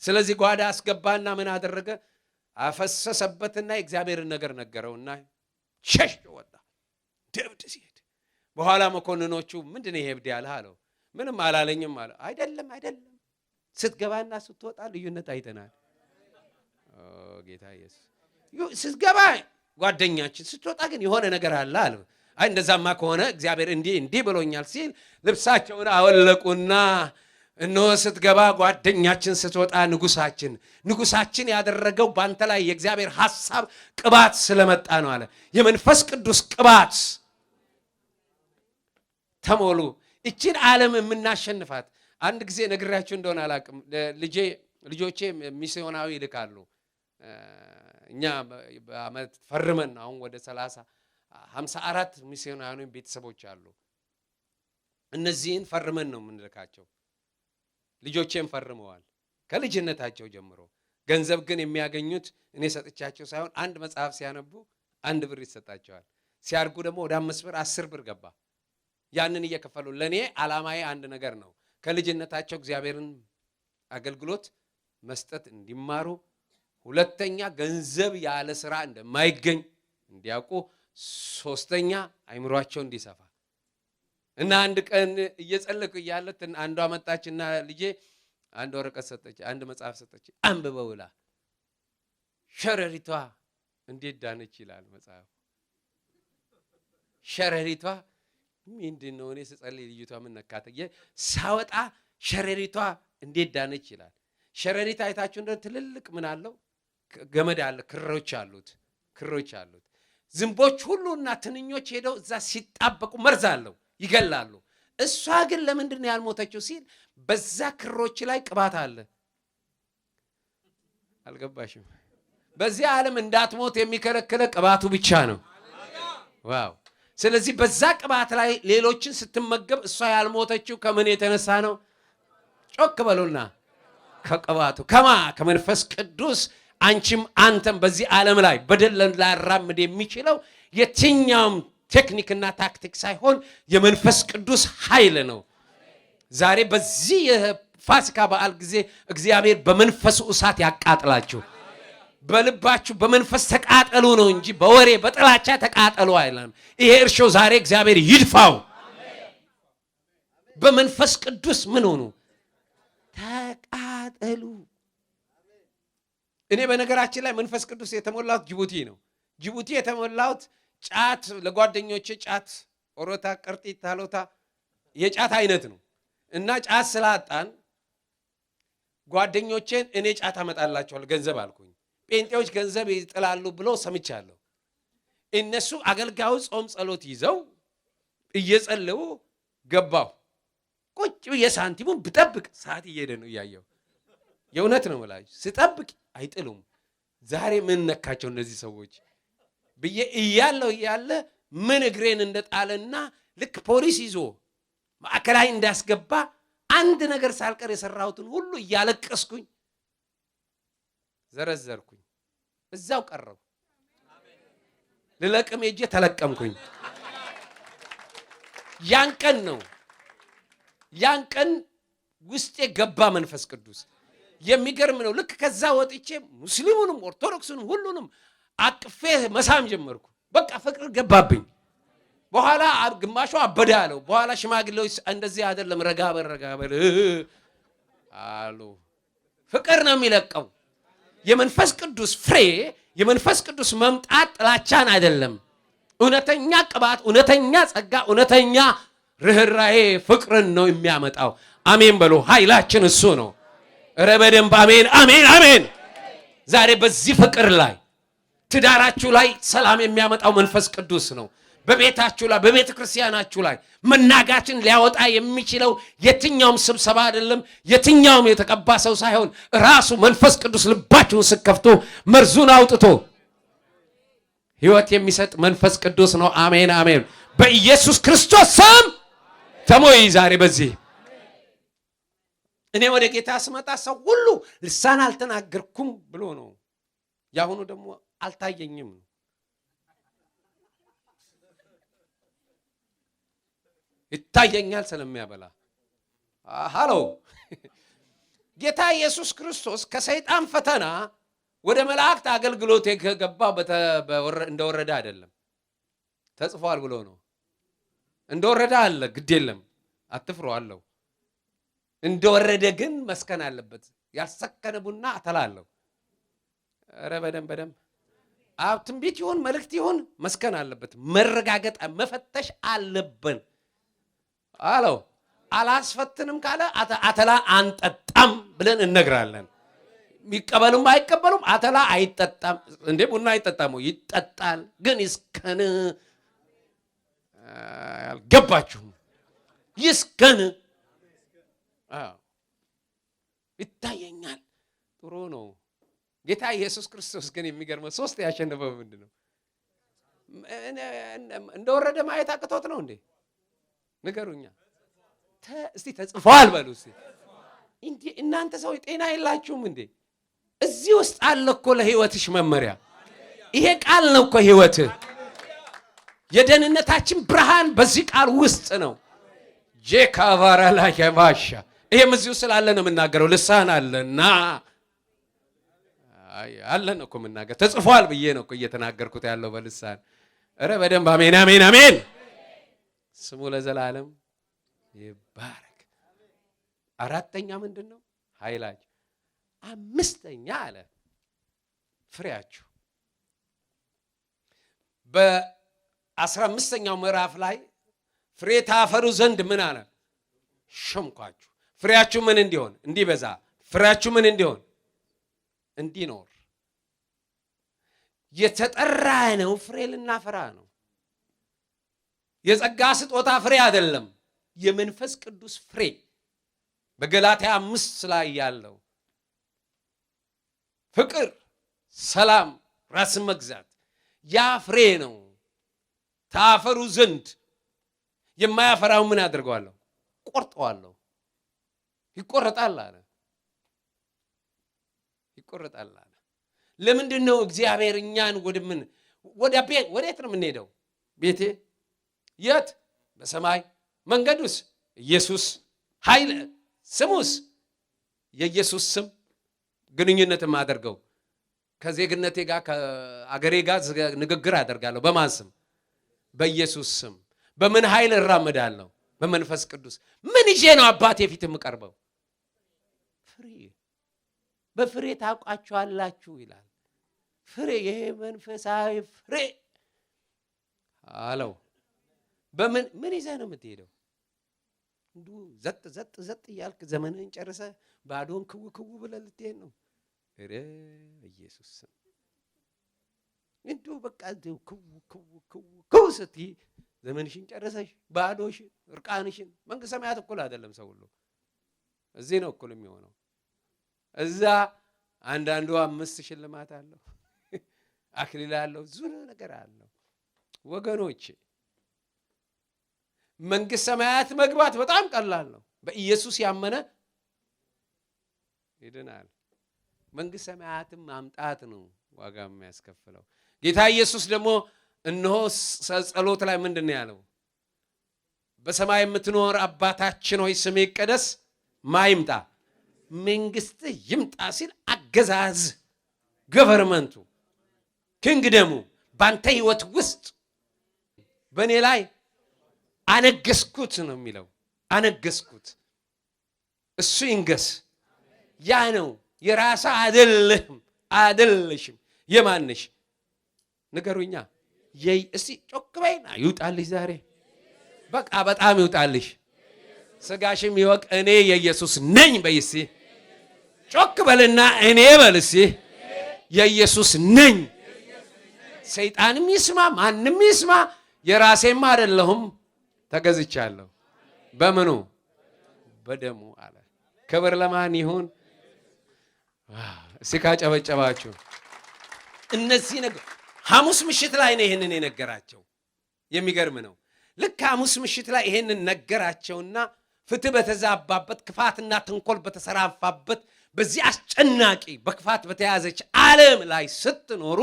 ስለዚህ ጓዳ አስገባና ምን አደረገ? አፈሰሰበትና የእግዚአብሔርን ነገር ነገረውና ሸሽ ወጣ። ደብድ ሲሄድ በኋላ መኮንኖቹ ምንድን ነው ይሄ እብድ ያለህ አለው። ምንም አላለኝም አለ። አይደለም ስትገባና ስትወጣ ልዩነት አይተናል። ጌታ ኢየሱስ ስትገባ ጓደኛችን፣ ስትወጣ ግን የሆነ ነገር አለ አለ። አይ እንደዛማ ከሆነ እግዚአብሔር እንዲህ ብሎኛል ሲል ልብሳቸውን አወለቁና እነሆ ስትገባ ጓደኛችን፣ ስትወጣ ንጉሳችን ያደረገው ባንተ ላይ የእግዚአብሔር ሐሳብ ቅባት ስለመጣ ነው አለ። የመንፈስ ቅዱስ ቅባት ተሞሉ። እቺን ዓለም የምናሸንፋት አንድ ጊዜ ነግራችሁ እንደሆነ አላውቅም። ልጆቼ ሚስዮናዊ ይልካሉ። እኛ በአመት ፈርመን አሁን ወደ 54 ሚስዮናዊ ቤተሰቦች አሉ። እነዚህን ፈርመን ነው የምንልካቸው። ልጆቼም ፈርመዋል ከልጅነታቸው ጀምሮ። ገንዘብ ግን የሚያገኙት እኔ ሰጥቻቸው ሳይሆን አንድ መጽሐፍ ሲያነቡ 1 ብር ይሰጣቸዋል። ሲያርጉ ደግሞ ወደ 5 ብር 10 ብር ገባ። ያንን እየከፈሉ ለኔ ዓላማዬ አንድ ነገር ነው። ከልጅነታቸው እግዚአብሔርን አገልግሎት መስጠት እንዲማሩ፣ ሁለተኛ ገንዘብ ያለ ስራ እንደማይገኝ እንዲያውቁ፣ ሶስተኛ አይምሯቸው እንዲሰፋ እና አንድ ቀን እየጸለኩ እያለ አንዷ መጣችና ልጄ አንድ ወረቀት ሰጠች፣ አንድ መጽሐፍ ሰጠች። አንብበው ብላ ሸረሪቷ እንዴት ዳነች ይላል መጽሐፉ። ሸረሪቷ ምንድን ነው? እኔ ስጸልይ ልጅቷ ምን ነካት ሳወጣ ሸረሪቷ እንዴት ዳነች ይላል። ሸረሪት አይታችሁ እንደ ትልልቅ ምን አለው ገመድ አለ፣ ክሮች አሉት። ዝንቦች ሁሉና ትንኞች ሄደው እዛ ሲጣበቁ መርዝ አለው፣ ይገላሉ። እሷ ግን ለምንድን ነው ያልሞተችው ሲል በዛ ክሮች ላይ ቅባት አለ። አልገባሽም? በዚህ ዓለም እንዳትሞት የሚከለክለ ቅባቱ ብቻ ነው። ዋው! ስለዚህ በዛ ቅባት ላይ ሌሎችን ስትመገብ እሷ ያልሞተችው ከምን የተነሳ ነው? ጮክ በሉና ከቅባቱ ከመንፈስ ቅዱስ። አንቺም አንተም በዚህ ዓለም ላይ በደልን ላራምድ የሚችለው የትኛውም ቴክኒክና ታክቲክ ሳይሆን የመንፈስ ቅዱስ ኃይል ነው። ዛሬ በዚህ የፋሲካ በዓል ጊዜ እግዚአብሔር በመንፈሱ እሳት ያቃጥላችሁ። በልባችሁ በመንፈስ ተቃጠሉ ነው እንጂ በወሬ በጥላቻ ተቃጠሉ አይደለም። ይሄ እርሾ ዛሬ እግዚአብሔር ይድፋው። በመንፈስ ቅዱስ ምን ሆኑ? ተቃጠሉ። እኔ በነገራችን ላይ መንፈስ ቅዱስ የተሞላሁት ጅቡቲ ነው። ጅቡቲ የተሞላሁት ጫት ለጓደኞቼ ጫት ኦሮታ፣ ቅርጢት፣ ታሎታ የጫት አይነት ነው እና ጫት ስላጣን ጓደኞቼን እኔ ጫት አመጣላቸዋለሁ ገንዘብ አልኩኝ። ጴንጤዎች ገንዘብ ይጥላሉ ብሎ ሰምቻለሁ። እነሱ አገልጋዩ ጾም ጸሎት ይዘው እየጸለዩ ገባሁ። ቁጭ ብዬ ሳንቲሙን ብጠብቅ ሰዓት እየሄደ ነው እያየሁ። የእውነት ነው የምላችሁ፣ ስጠብቅ አይጥሉም። ዛሬ ምን ነካቸው እነዚህ ሰዎች ብዬ እያለ ምን እግሬን እንደጣለና ልክ ፖሊስ ይዞ ማዕከላዊ እንዳስገባ አንድ ነገር ሳልቀር የሰራሁትን ሁሉ እያለቀስኩኝ ዘረዘርኩኝ። እዛው ቀረው። ልለቅም ሄጄ ተለቀምኩኝ። ያን ቀን ውስጤ ገባ መንፈስ ቅዱስ። የሚገርም ነው። ልክ ከዛ ወጥቼ ሙስሊሙንም ኦርቶዶክሱንም ሁሉንም አቅፌ መሳም ጀመርኩ። በቃ ፍቅር ገባብኝ። በኋላ ግማሹ አበደ አለው። በኋላ ሽማግሌዎች እንደዚህ አይደለም ረጋበር አሉ። ፍቅር ነው የሚለቀው። የመንፈስ ቅዱስ ፍሬ፣ የመንፈስ ቅዱስ መምጣት ጥላቻን አይደለም። እውነተኛ ቅባት፣ እውነተኛ ጸጋ፣ እውነተኛ ርህራሄ ፍቅርን ነው የሚያመጣው። አሜን በሉ። ኃይላችን እሱ ነው። ኧረ በደንብ አሜን አሜን አሜን። ዛሬ በዚህ ፍቅር ላይ ትዳራችሁ ላይ ሰላም የሚያመጣው መንፈስ ቅዱስ ነው። በቤታችሁ ላይ በቤተ ክርስቲያናችሁ ላይ መናጋችን ሊያወጣ የሚችለው የትኛውም ስብሰባ አይደለም፣ የትኛውም የተቀባ ሰው ሳይሆን ራሱ መንፈስ ቅዱስ ልባችሁን ስከፍቶ መርዙን አውጥቶ ሕይወት የሚሰጥ መንፈስ ቅዱስ ነው። አሜን አሜን። በኢየሱስ ክርስቶስ ስም ተሞይ። ዛሬ በዚህ እኔ ወደ ጌታ ስመጣ ሰው ሁሉ ልሳን አልተናገርኩም ብሎ ነው። ያሁኑ ደግሞ አልታየኝም ነው። ይታየኛል ስለሚያበላ። ሃሎ ጌታ ኢየሱስ ክርስቶስ ከሰይጣን ፈተና ወደ መላእክት አገልግሎት የገባ እንደወረደ አይደለም፣ ተጽፏል ብሎ ነው። እንደወረደ አለ፣ ግድ የለም አትፍሩ አለው። እንደወረደ ግን መስከን አለበት። ያልሰከነ ቡና አተላለሁ። ኧረ በደንብ ትንቢት ይሁን መልእክት ይሁን መስከን አለበት። መረጋገጥ መፈተሽ አለብን አለው። አላስፈትንም ካለ አተላ አንጠጣም ብለን እነግራለን። ይቀበሉም አይቀበሉም አተላ አይጠጣም። እንዴ ቡና አይጠጣም? ይጠጣል፣ ግን ይስከን። አልገባችሁም? ይስከን። ይታየኛል። ጥሩ ነው። ጌታ ኢየሱስ ክርስቶስ ግን የሚገርመው ሶስት ያሸነፈው ምንድን ነው? እንደወረደ ማየት አቅቶት ነው እንዴ? ንገሩኛ እስቲ። ተጽፏል በሉ እስቲ። እንዴ እናንተ ሰው ጤና የላችሁም እንዴ? እዚህ ውስጥ አለ እኮ ለህይወትሽ መመሪያ። ይሄ ቃል ነው እኮ ህይወት። የደህንነታችን ብርሃን በዚህ ቃል ውስጥ ነው። ጄካቫራ ላይ ባሻ ይሄም እዚሁ ስላለ ነው የምናገረው። ልሳን አለና አለን እኮ የምናገር። ተጽፏል ብዬ ነው እኮ እየተናገርኩት ያለው በልሳን። ኧረ በደንብ አሜን አሜን አሜን። ስሙ ለዘላለም ይባረክ። አራተኛ ምንድን ነው? ኃይላችሁ። አምስተኛ አለ ፍሬያችሁ። በ15ኛው ምዕራፍ ላይ ፍሬ ታፈሩ ዘንድ ምን አለ? ሾምኳችሁ። ፍሬያችሁ ምን እንዲሆን? እንዲበዛ። ፍሬያችሁ ምን እንዲሆን? እንዲኖር። የተጠራ ነው ፍሬ ልናፈራ ነው። የጸጋ ስጦታ ፍሬ አይደለም፣ የመንፈስ ቅዱስ ፍሬ። በገላትያ 5 ላይ ያለው ፍቅር፣ ሰላም፣ ራስን መግዛት ያ ፍሬ ነው። ታፈሩ ዘንድ የማያፈራው ምን አድርገዋለሁ? ቆርጠዋለሁ። ይቆረጣል አለ። ይቆረጣል አለ። ለምንድን ነው እግዚአብሔር እኛን ወዴት ነው የምንሄደው? ቤቴ የት? በሰማይ። መንገዱስ? ኢየሱስ። ኃይል ስሙስ? የኢየሱስ ስም። ግንኙነት የማደርገው ከዜግነቴ ጋር ከአገሬ ጋር ንግግር አደርጋለሁ። በማን ስም? በኢየሱስ ስም። በምን ኃይል እራመዳለሁ? በመንፈስ ቅዱስ። ምን ይዤ ነው አባቴ ፊት የምቀርበው? ፍሬ። በፍሬ ታውቃቸዋላችሁ ይላል። ፍሬ፣ ይሄ መንፈሳዊ ፍሬ አለው። ምን ይዘህ ነው የምትሄደው? እንዱ ዘጥ እያልክ ዘመንህን ጨርሰህ ባዶን ክው ብለህ ልትሄድ ነው? ኧረ ኢየሱስ ስም። እንዱ በቃ ክው ስትይ ዘመንሽን ጨርሰሽ ባዶሽን እርቃንሽን። መንግስተ ሰማያት እኩል አይደለም ሰው ሁሉ። እዚህ ነው እኩል የሚሆነው። እዛ አንዳንዱ 5 ሽልማት አለው፣ አክሊል አለው፣ ብዙ ነገር አለው። ወገኖች መንግስተ ሰማያት መግባት በጣም ቀላል ነው። በኢየሱስ ያመነ ይድናል። መንግስተ ሰማያትን ማምጣት ነው ዋጋ የሚያስከፍለው። ጌታ ኢየሱስ ደግሞ እነሆ ጸሎት ላይ ምንድን ነው ያለው? በሰማይ የምትኖር አባታችን ሆይ ስምህ ይቀደስ፣ ማይምጣ መንግስትህ ይምጣ ሲል አገዛዝ ገቨርመንቱ ኪንግደሙ ባንተ ህይወት ውስጥ በእኔ ላይ አነገስኩት ነው የሚለው። አነገስኩት። እሱ ይንገስ። ያ ነው የራሳ አይደለም አይደለሽም። የማንሽ ንገሩኛ። እስቲ ጮክ በይና ይውጣልሽ ዛሬ። በቃ በጣም ይውጣልሽ። ስጋሽም ይወቅ እኔ የኢየሱስ ነኝ በይሲ። ጮክ በልና እኔ በልሲ የኢየሱስ ነኝ። ሰይጣንም ይስማ ማንም ይስማ የራሴም አይደለሁም፣ ተገዝቻለሁ። በምኑ? በደሙ አለ። ክብር ለማን ይሁን? እስኪ ካጨበጨባችሁ። እነዚህ ነገር ሐሙስ ምሽት ላይ ነው ይሄንን የነገራቸው። የሚገርም ነው። ልክ ሐሙስ ምሽት ላይ ይሄንን ነገራቸውና ፍትህ በተዛባበት ክፋትና ተንኮል በተሰራፋበት በዚህ አስጨናቂ በክፋት በተያዘች ዓለም ላይ ስትኖሩ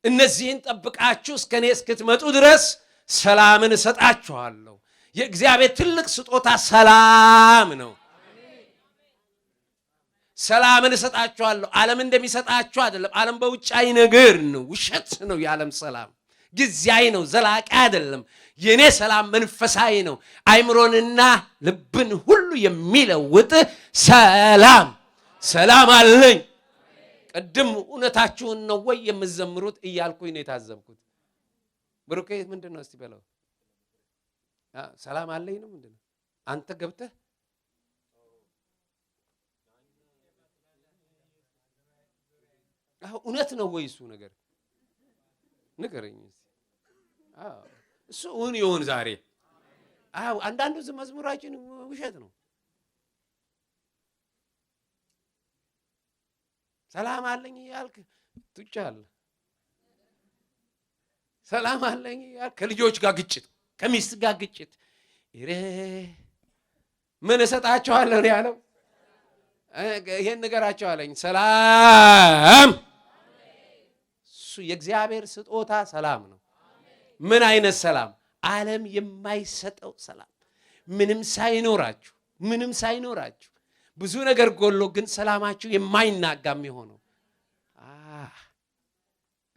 እነዚህን ጠብቃችሁ እስከ እኔ እስክትመጡ ድረስ ሰላምን እሰጣችኋለሁ። የእግዚአብሔር ትልቅ ስጦታ ሰላም ነው። ሰላምን እሰጣችኋለሁ። ዓለም እንደሚሰጣችሁ አይደለም። ዓለም በውጫዊ ነገር ነው፣ ውሸት ነው። የዓለም ሰላም ጊዜያዊ ነው፣ ዘላቂ አይደለም። የኔ ሰላም መንፈሳዊ ነው፣ አይምሮንና ልብን ሁሉ የሚለውጥ ሰላም አለኝ። ቅድም እውነታችሁን ነው ወይ የምትዘምሩት እያልኩኝ ነው የታዘብኩት። ብሩኬ ምንድን ነው እስቲ በለው። ሰላም አለኝ ነው ምንድን ነው? አንተ ገብተህ እውነት ነው ወይ እሱ ነገር ንገረኝ። እሱ እውን ይሁን ዛሬ። አንዳንዱ መዝሙራችን ውሸት ነው። ሰላም አለኝ እያልክ ትውጫለህ። ሰላም አለኝ እያልክ ከልጆች ጋር ግጭት፣ ከሚስት ጋር ግጭት። ምን እሰጣቸዋለሁ ነው ያለው። ይሄን ንገራቸው አለኝ። ሰላም እሱ የእግዚአብሔር ስጦታ ሰላም ነው። ምን አይነት ሰላም? ዓለም የማይሰጠው ሰላም። ምንም ሳይኖራችሁ ብዙ ነገር ጎሎ ግን ሰላማችሁ የማይናጋ የሚሆነው።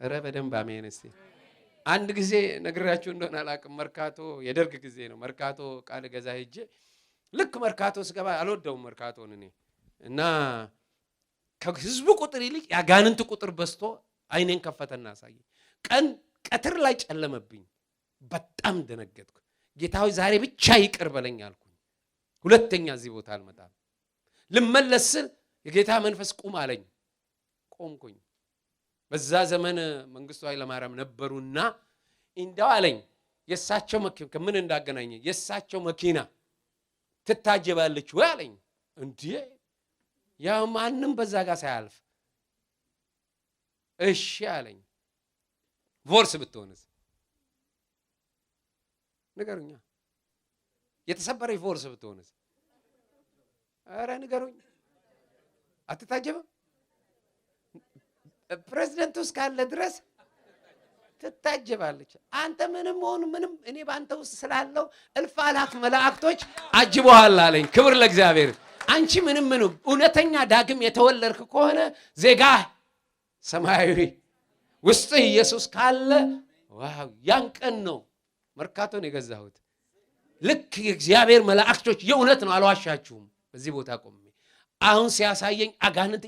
ኧረ በደንብ አሜን እስቲ። አንድ ጊዜ ነግራችሁ እንደሆነ አላውቅም። መርካቶ የደርግ ጊዜ ነው። መርካቶ ቃል ገዛ ሄጄ ልክ መርካቶ ስገባ አልወደውም መርካቶን እኔ እና ከህዝቡ ቁጥር ይልቅ ያጋንንት ቁጥር በዝቶ አይኔን ከፈተና አሳየኝ። ቀትር ላይ ጨለመብኝ። በጣም ደነገጥኩ። ጌታዊ ዛሬ ብቻ ይቅር በለኝ አልኩኝ። ሁለተኛ እዚህ ቦታ አልመጣም። ልመለስ ስል የጌታ መንፈስ ቁም አለኝ። ቆምኩኝ። በዛ ዘመን መንግስቱ ኃይለማርያም ነበሩና እንደው አለኝ የሳቸው መኪና ከምን እንዳገናኘ የሳቸው መኪና ትታጀባለች ወይ አለኝ። እንዴ ያው ማንም በዛ ጋር ሳያልፍ እሺ አለኝ። ቮልስ ብትሆንስ ንገሩኛ። የተሰበረ ቮልስ ብትሆንስ? ኧረ ንገሩኝ። አትታጀብም? ፕሬዝዳንቱ እስካለ ድረስ ትታጀባለች። አንተ ምንም ሆኑ ምንም እኔ ባንተ ውስጥ ስላለው እልፍ አላፍ መላእክቶች አጅበዋል አለኝ። ክብር ለእግዚአብሔር። አንቺ ምንም እውነተኛ ዳግም የተወለድክ ከሆነ ዜጋ ሰማያዊ ውስጥ ኢየሱስ ካለ ዋው ያን ቀን ነው መርካቶን የገዛሁት። ልክ የእግዚአብሔር መላእክቶች የእውነት ነው አልዋሻችሁም። በዚህ ቦታ ቆሜ አሁን ሲያሳየኝ አጋንንት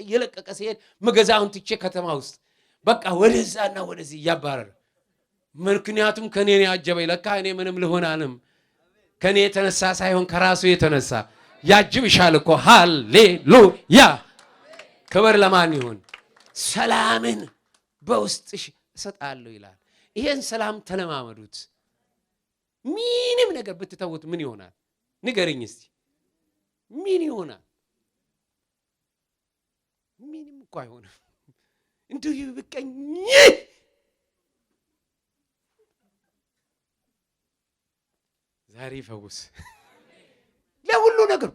እየለቀቀ ሲሄድ መገዛውን ትቼ ከተማ ውስጥ በቃ ወደዛና ወደዚህ እያባረረ ምክንያቱም ከኔ ያጀበኝ ለካ እኔ ምንም ልሆናንም ከኔ የተነሳ ሳይሆን ከራሱ የተነሳ ያጅብሻል እኮ። ሃሌሉያ ክብር ለማን ይሁን። ሰላምን በውስጥሽ እሰጣለሁ ይላል። ይሄን ሰላም ተለማመዱት። ምንም ነገር ብትተውት ምን ይሆናል ንገረኝ እስቲ። ምን ይሆናል? ምንም እኮ አይሆንም። እንዲሁ ይብቀኝ ዛሬ ፈውስ ለሁሉ ነገር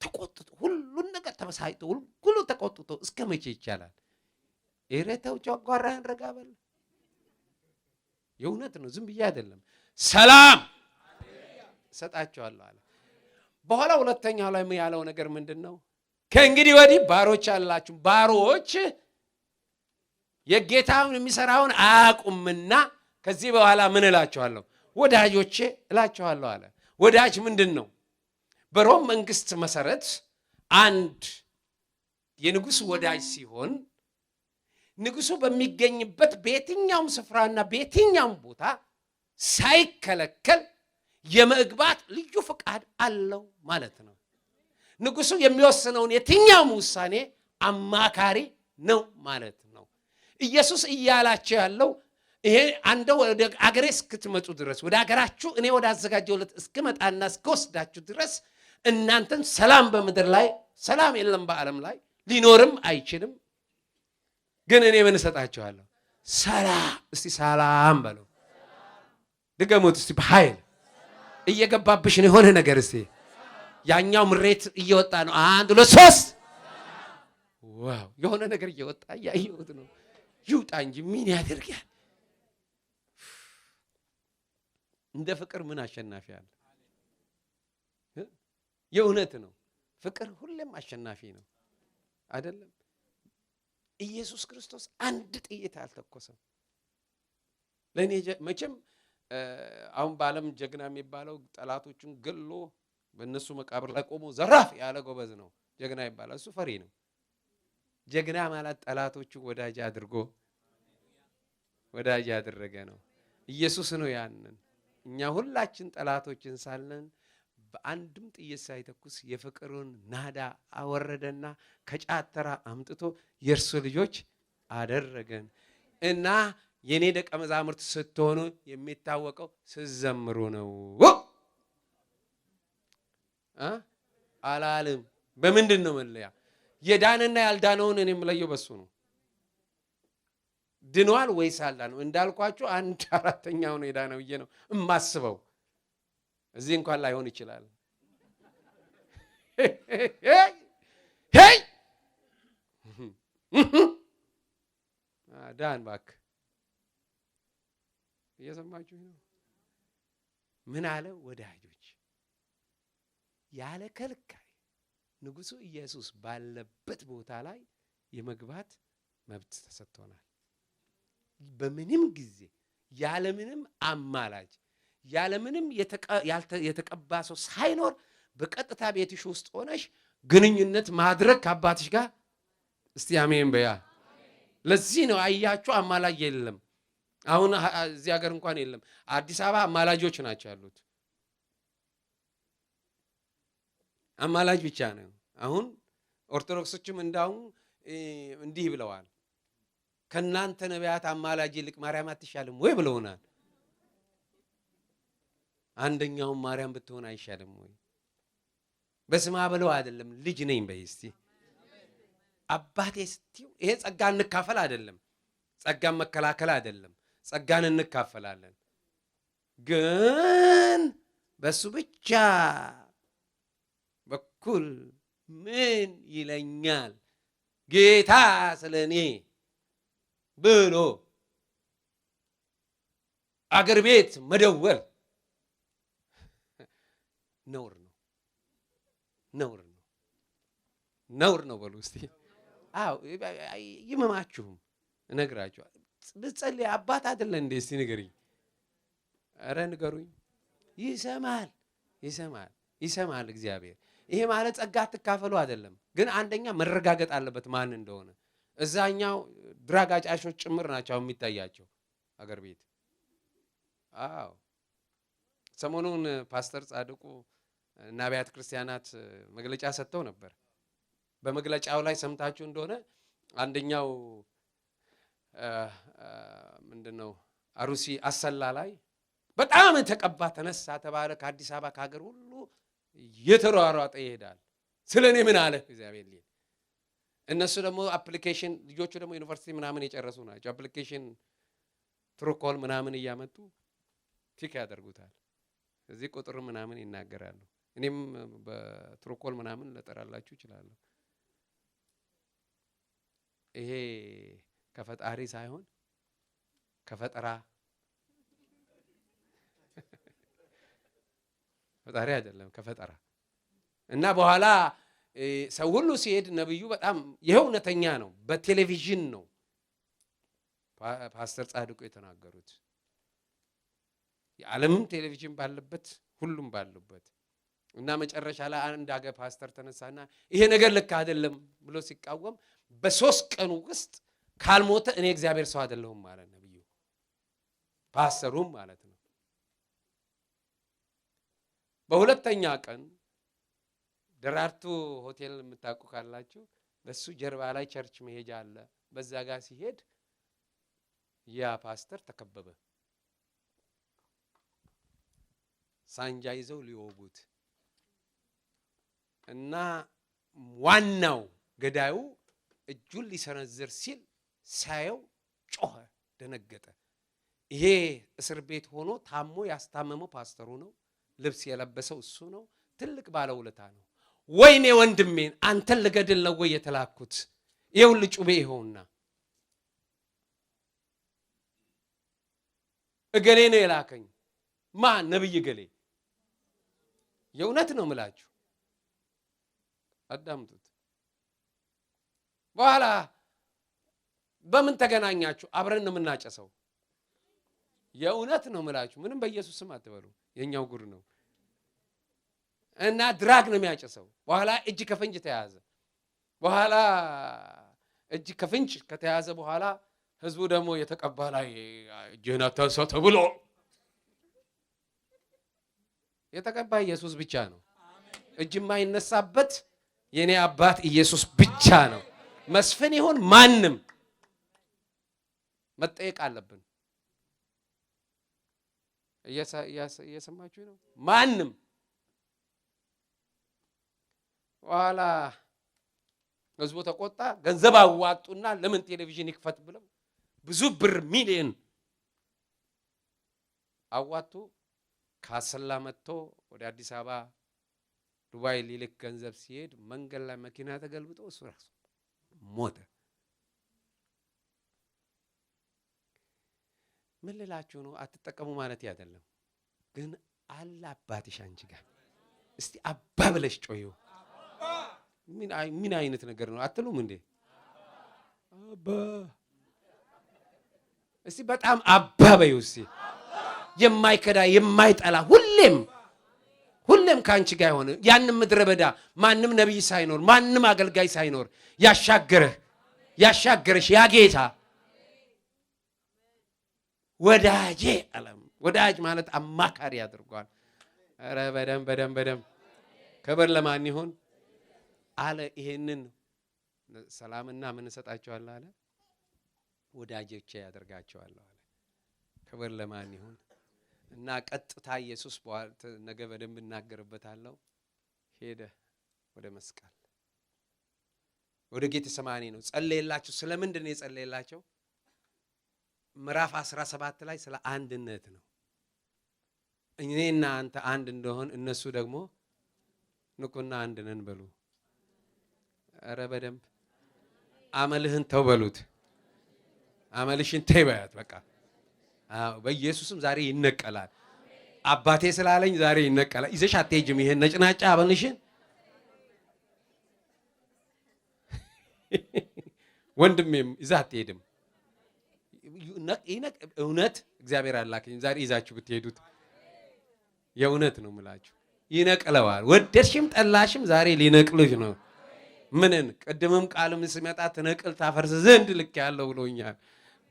ተቆጥቶ ሁሉን ነገር ተበሳይቶ ሁሉ ተቆጥቶ እስከ መቼ ይቻላል? እረተው ጨጓራህን ረጋ በል። የእውነት ነው፣ ዝም ብዬ አይደለም። ሰላም ሰጣቸዋለሁ አለ። በኋላ ሁለተኛው ላይ ያለው ነገር ምንድነው? ከእንግዲህ ወዲህ ባሮች አላችሁ፣ ባሮች የጌታውን የሚሰራውን አያውቁምና ከዚህ በኋላ ምን እላችኋለሁ? ወዳጆቼ እላችኋለሁ አለ። ወዳጅ ምንድን ነው? በሮም መንግስት መሰረት አንድ የንጉሥ ወዳጅ ሲሆን ንጉሱ በሚገኝበት በየትኛውም ስፍራና በየትኛውም ቦታ ሳይከለከል የመግባት ልዩ ፍቃድ አለው ማለት ነው። ንጉሱ የሚወስነውን የትኛውም ውሳኔ አማካሪ ነው ማለት ነው። ኢየሱስ እያላቸው ያለው ይሄ አንደ ወደ አገሬ እስክትመጡ ድረስ ወደ አገራችሁ እኔ ወደ አዘጋጀሁለት እስክመጣና እስክወስዳችሁ ድረስ እናንተን ሰላም በምድር ላይ ሰላም የለም በዓለም ላይ ሊኖርም አይችልም። ግን እኔ ምን እሰጣችኋለሁ? ሰላም። እስቲ ሰላም በሉ። ድገሙት እስቲ በኃይል እየገባብሽ ነው የሆነ ነገር። እስቲ ያኛው ምሬት እየወጣ ነው። 1 2 3 ዋው! የሆነ ነገር እየወጣ ያየሁት ነው። ይውጣ እንጂ ምን ያደርጋል? እንደ ፍቅር ምን አሸናፊ አለ? የእውነት ነው። ፍቅር ሁሌም አሸናፊ ነው አይደለም? ኢየሱስ ክርስቶስ አንድ ጥይት አልተኮሰም። ለኔ መቼም አሁን በዓለም ጀግና የሚባለው ጠላቶቹን ገሎ በእነሱ መቃብር ላይ ቆሞ ዘራፍ ያለ ጎበዝ ነው ጀግና ይባላል። እሱ ፈሪ ነው። ጀግና ማለት ጠላቶቹ ወዳጅ አድርጎ ወዳጅ ያደረገ ነው። ኢየሱስ ነው ያንን። እኛ ሁላችን ጠላቶችን ሳለን በአንድም ጥይት ሳይተኩስ የፍቅሩን ናዳ አወረደና ከጫተራ አምጥቶ የእርሱ ልጆች አደረገን። እና የኔ ደቀ መዛሙርት ስትሆኑ የሚታወቀው ስትዘምሩ ነው አላለም። በምንድን ነው መለያ? የዳነና ያልዳነውን እኔ የምለየው በሱ ነው። ድኗል ወይስ አልዳነው? እንዳልኳችሁ 1/4 ነው የዳነው ብዬ ነው እማስበው። እዚህ እንኳን ላይሆን ይችላል። ሄይ ዳን ባክ እየሰማችሁ ነው። ምን አለ? ወዳጆች ያለ ከልካይ ንጉሱ ኢየሱስ ባለበት ቦታ ላይ የመግባት መብት ተሰጥቶናል። በምንም ጊዜ ያለምንም አማላጅ ያለምንም የተቀባ ሰው ሳይኖር በቀጥታ ቤትሽ ውስጥ ሆነሽ ግንኙነት ማድረግ ከአባትሽ ጋር። እስቲ አሜን በያ። ለዚህ ነው አያችሁ አማላጅ የለም። አሁን እዚህ ሀገር እንኳን የለም። አዲስ አበባ አማላጆች ናቸው ያሉት። አማላጅ ብቻ ነው። አሁን ኦርቶዶክሶችም እንዳውም እንዲህ ብለዋል፣ ከናንተ ነቢያት አማላጅ ይልቅ ማርያም አትሻልም ወይ ብለውናል። አንደኛውም ማርያም ብትሆን አይሻልም ወይ? በስማ ብለው አይደለም ልጅ ነኝ በይ እስቲ አባቴ ስትዩ። ይሄ ጸጋ እንካፈል አይደለም፣ ጸጋን መከላከል አይደለም፣ ጸጋን እንካፈላለን። ግን በሱ ብቻ በኩል ምን ይለኛል ጌታ ስለኔ ብሎ አገር ቤት መደወል ነውር ነው፣ ነውር ነው፣ ነውር ነው በሉ እስቲ። አዎ ይመማችሁም እነግራችኋለሁ። ልጸልይ አባት አይደለ እንዴ? እስቲ ንገሩኝ። ኧረ ንገሩኝ። ይሰማል፣ ይሰማል፣ ይሰማል እግዚአብሔር። ይሄ ማለት ጸጋ አትካፈሉ አይደለም፣ ግን አንደኛ መረጋገጥ አለበት ማን እንደሆነ። እዛኛው ድራግ አጫሾች ጭምር ናቸው የሚታያቸው አገር ቤት። አዎ ሰሞኑን ፓስተር ጻድቁ እና አብያተ ክርስቲያናት መግለጫ ሰጥተው ነበር። በመግለጫው ላይ ሰምታችሁ እንደሆነ አንደኛው ምንድነው አሩሲ አሰላ ላይ በጣም የተቀባ ተነሳ ተባለ። ከአዲስ አበባ ከሀገር ሁሉ የተሯሯጠ ይሄዳል። ስለኔ ምን አለ እግዚአብሔር ሊል። እነሱ ደግሞ አፕሊኬሽን ልጆቹ ደግሞ ዩኒቨርሲቲ ምናምን የጨረሱ ናቸው። አፕሊኬሽን ትሩኮል ምናምን እያመጡ ቲክ ያደርጉታል። እዚህ ቁጥር ምናምን ይናገራሉ። እኔም በትሩኮል ምናምን ለጠራላችሁ እችላለሁ። ይሄ ከፈጣሪ ሳይሆን ከፈጠራ ፈጣሪ አይደለም ከፈጠራ እና በኋላ ሰው ሁሉ ሲሄድ ነብዩ በጣም ይሄው እውነተኛ ነው። በቴሌቪዥን ነው ፓስተር ጻድቁ የተናገሩት። የዓለምም ቴሌቪዥን ባለበት ሁሉም ባሉበት እና መጨረሻ ላይ አንድ አገር ፓስተር ተነሳና ይሄ ነገር ልክ አይደለም ብሎ ሲቃወም በ3 ቀን ውስጥ ካልሞተ እኔ እግዚአብሔር ሰው አይደለሁም ማለት ነብዩ ፓስተሩም ማለት ነው። በሁለተኛ ቀን ደራርቱ ሆቴል የምታውቁ ካላችሁ በሱ ጀርባ ላይ ቸርች መሄጃ አለ። በዛ ጋር ሲሄድ ያ ፓስተር ተከበበ። ሳንጃ ይዘው ሊወጉት እና ዋናው ገዳዩ እጁን ሊሰነዝር ሲል ሳየው ጮኸ፣ ደነገጠ። ይሄ እስር ቤት ሆኖ ታሞ ያስታመመው ፓስተሩ ነው። ልብስ የለበሰው እሱ ነው። ትልቅ ባለውለታ ነው። ወይኔ ወንድሜን አንተን ልገድል ነው ወይ የተላኩት? ይኸውልህ ጩቤ ይኸውና እገሌ ነው የላከኝ። ማን? ነብይ ገሌ። የእውነት ነው ምላችሁ፣ አዳምጡት። በኋላ በምን ተገናኛችሁ? አብረን ነው የምናጨሰው። የእውነት ነው ምላችሁ፣ ምንም በኢየሱስ ስም አትበሉ፣ የኛው ጉር ነው። እና ድራግ ነው የሚያጨሰው። በኋላ እጅ ከፍንጅ ተያዘ። በኋላ እጅ ከፍንጅ ከተያዘ በኋላ ህዝቡ ደግሞ የተቀባላ እጅህን አታንሳ ተብሎ የተቀባ ኢየሱስ ብቻ ነው። እጅ የማይነሳበት የኔ አባት ኢየሱስ ብቻ ነው። መስፍን ይሁን ማንም መጠየቅ አለብን። እየሰማችሁ ነው? ማንም በኋላ ህዝቡ ተቆጣ። ገንዘብ አዋጡና ለምን ቴሌቪዥን ይክፈት ብለው ብዙ ብር ሚሊዮን አዋጡ። ካሰላ መጥቶ ወደ አዲስ አበባ ዱባይ ሊልክ ገንዘብ ሲሄድ መንገድ ላይ መኪና ተገልብጦ እሱ ራሱ ሞተ። ምን ልላችሁ ነው? አትጠቀሙ ማለት አይደለም፣ ግን አለ አባትሽ አንቺ ጋር። እስቲ አባ ብለሽ ጮዩ። ምን አይነት ነገር ነው አትሉም እንዴ? አባ እስቲ በጣም አባ በይው እስቲ። የማይከዳ የማይጠላ ሁሌም ካንቺ ጋር ሆነ። ያንን ምድረ በዳ ማንም ነብይ ሳይኖር ማንም አገልጋይ ሳይኖር ያሻገረሽ ያ ጌታ ወዳጄ አለም። ወዳጅ ማለት አማካሪ አድርጓል። ኧረ በደም ክብር ለማን ይሁን አለ። ይሄንን ሰላምና ምን እሰጣቸዋለሁ አለ? ወዳጆቼ ያደርጋቸዋለሁ አለ። ክብር ለማን ይሁን። እና ቀጥታ ኢየሱስ ነገ በደንብ እናገርበታለሁ። ሄደ ወደ መስቀል፣ ወደ ጌቴሰማኒ ነው ጸለየላቸው። ስለምንድን ነው የጸለየላቸው? ምዕራፍ 17 ላይ ስለ አንድነት ነው። እኔና አንተ አንድ እንደሆን እነሱ ደግሞ ንቁና አንድ ነን በሉ። ኧረ በደንብ አመልህን ተው በሉት። አመልሽን ተይ በያት በቃ። በኢየሱስም ዛሬ ይነቀላል። አባቴ ስላለኝ ዛሬ ይነቀላል። ይዘሽ አትሄጂም ይሄን ነጭናጫ አመልሽን። ወንድሜም ይዘህ አትሄድም። እውነት እግዚአብሔር አላከኝ ዛሬ ይዛችሁ ብትሄዱት የእውነት ነው ምላችሁ ይነቅለዋል። ወደድሽም ጠላሽም ዛሬ ሊነቅልሽ ነው። ምንን ቅድምም ቃልም ሲመጣ ትነቅል ታፈርስ ዘንድ ልክ ያለው ብሎኛል።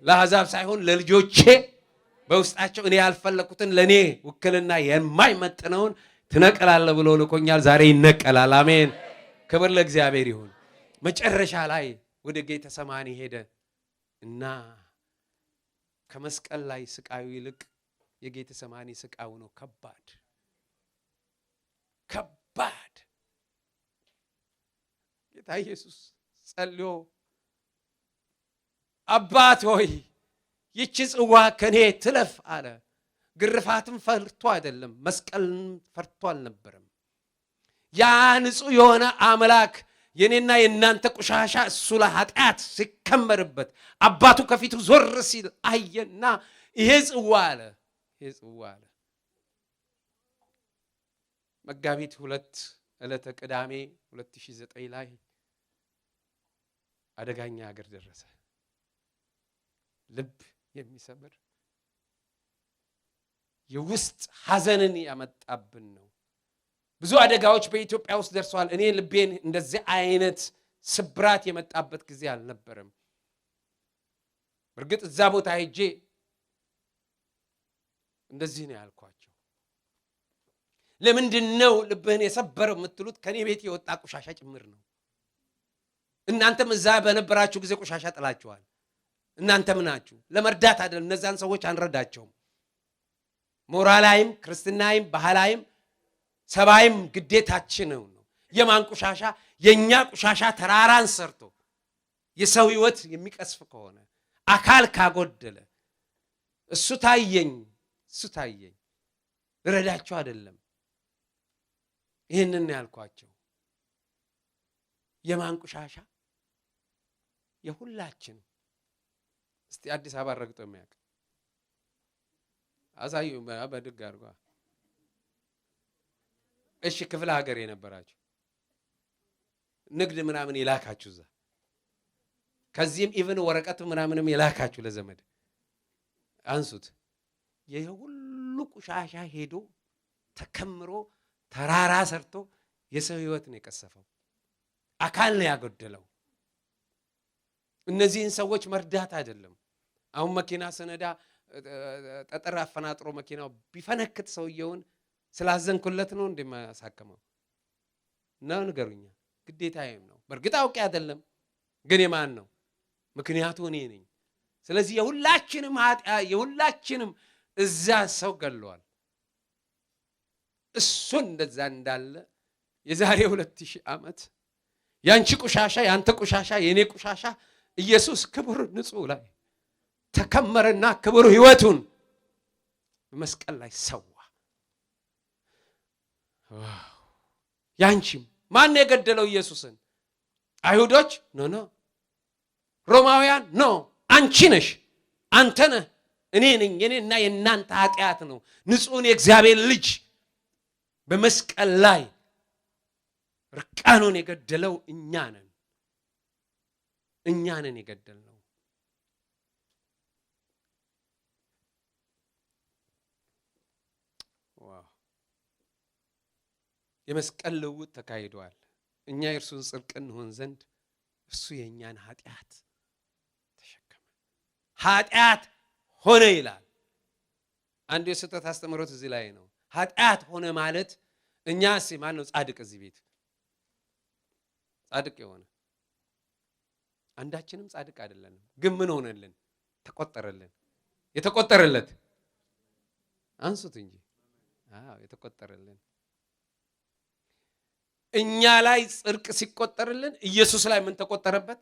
ለአሕዛብ ሳይሆን ለልጆቼ በውስጣቸው እኔ ያልፈለኩትን ለኔ ውክልና የማይመጥነውን ትነቅላለህ ብሎ ልኮኛል። ዛሬ ይነቀላል። አሜን። ክብር ለእግዚአብሔር ይሁን። መጨረሻ ላይ ወደ ጌቴሰማኒ ሄደ እና ከመስቀል ላይ ስቃዩ ይልቅ የጌቴሰማኒ ስቃዩ ነው ከባድ። ጌታ ኢየሱስ ጸልዮ አባት ሆይ ይህች ጽዋ ከኔ ትለፍ አለ። ግርፋትም ፈርቶ አይደለም፣ መስቀልን ፈርቶ አልነበረም። ያ ንጹህ የሆነ አምላክ የኔና የናንተ ቆሻሻ እሱ ለኃጢአት ሲከመርበት አባቱ ከፊቱ ዞር ሲል አየና ይሄ ጽዋ አለ። መጋቢት 2 ዕለተ ቅዳሜ 2009 ላይ አደጋኛ ሀገር ደረሰ። ልብ የሚሰብር የውስጥ ሐዘንን ያመጣብን ነው። ብዙ አደጋዎች በኢትዮጵያ ውስጥ ደርሰዋል። እኔ ልቤን እንደዚህ አይነት ስብራት የመጣበት ጊዜ አልነበረም። እርግጥ እዛ ቦታ ሄጄ እንደዚህ ነው ያልኳቸው። ለምንድነው ልብህን የሰበረው የምትሉት? ከኔ ቤት የወጣ ቆሻሻ ጭምር ነው። እናንተም እዛ በነበራችሁ ጊዜ ቆሻሻ ጥላችኋል። እናንተም ናችሁ። ለመርዳት አይደለም፣ እነዛን ሰዎች አንረዳቸውም። ሞራላይም ክርስትናይም ባህላይም ሰባይም ግዴታችን ነው። የማን ቆሻሻ? የኛ ቆሻሻ ተራራን ሰርቶ የሰው ህይወት የሚቀስፍ ከሆነ አካል ካጎደለ እሱ ታየኝ ልረዳቸው አይደለም። ይህንን ያልኳቸው የማን ቆሻሻ? የሁላችን። እስቲ አዲስ አበባ ረግጦ የሚያውቅ አሳዩ በድግ አድርጓ። እሺ ክፍለ ሀገር የነበራችሁ ንግድ ምናምን የላካችሁ እዛ ከዚህም ኢቭን ወረቀት ምናምንም የላካችሁ ለዘመድ አንሱት። የሁሉ ቆሻሻ ሄዶ ተከምሮ ተራራ ሰርቶ የሰው ህይወት ነው የቀሰፈው፣ አካል ነው ያጎደለው። እነዚህን ሰዎች መርዳት አይደለም። አሁን መኪና ስነዳ ጠጠር አፈናጥሮ መኪናው ቢፈነክት ሰውየውን ስላዘንኩለት ነው እንደማሳከመው ነው? ንገሩኛ። ግዴታዬም ነው። በእርግጥ አውቄ አይደለም፣ ግን የማን ነው? ምክንያቱ እኔ ነኝ። ስለዚህ የሁላችንም እዛ ሰው ገለዋል። እሱን እንደዛ እንዳለ የዛሬ 2000 ዓመት ያንቺ ቆሻሻ ያንተ ቆሻሻ የኔ ቆሻሻ ኢየሱስ ክቡር ንጹህ ላይ ተከመረና ክቡር ህይወቱን በመስቀል ላይ ሰዋ። ያንቺም ማን የገደለው ኢየሱስን? አይሁዶች? ኖ ሮማውያን? ኖ አንቺ ነሽ፣ አንተ ነህ፣ እኔ ነኝ። የኔና የእናንተ ኃጢአት ነው ንጹህን የእግዚአብሔር ልጅ በመስቀል ላይ ርቃኑን የገደለው እኛ ነን የገደልነው። የመስቀል ልውውጥ ተካሂዷል። እኛ የእርሱን ጽድቅ እንሆን ዘንድ እርሱ የእኛን ኃጢአት ተሸከመ። ኃጢአት ሆነ ይላል። አንዱ የስህተት አስተምህሮት እዚህ ላይ ነው። ኃጢአት ሆነ ማለት እኛ ማን ነው ጻድቅ? እዚህ ቤት ጻድቅ የሆነ አንዳችንም ጻድቅ አይደለንም። ግን ምን ሆነልን? ተቆጠረልን። የተቆጠረለት አንሱት እንጂ የተቆጠረልን። እኛ ላይ ጽድቅ ሲቆጠርልን ኢየሱስ ላይ ምን ተቆጠረበት?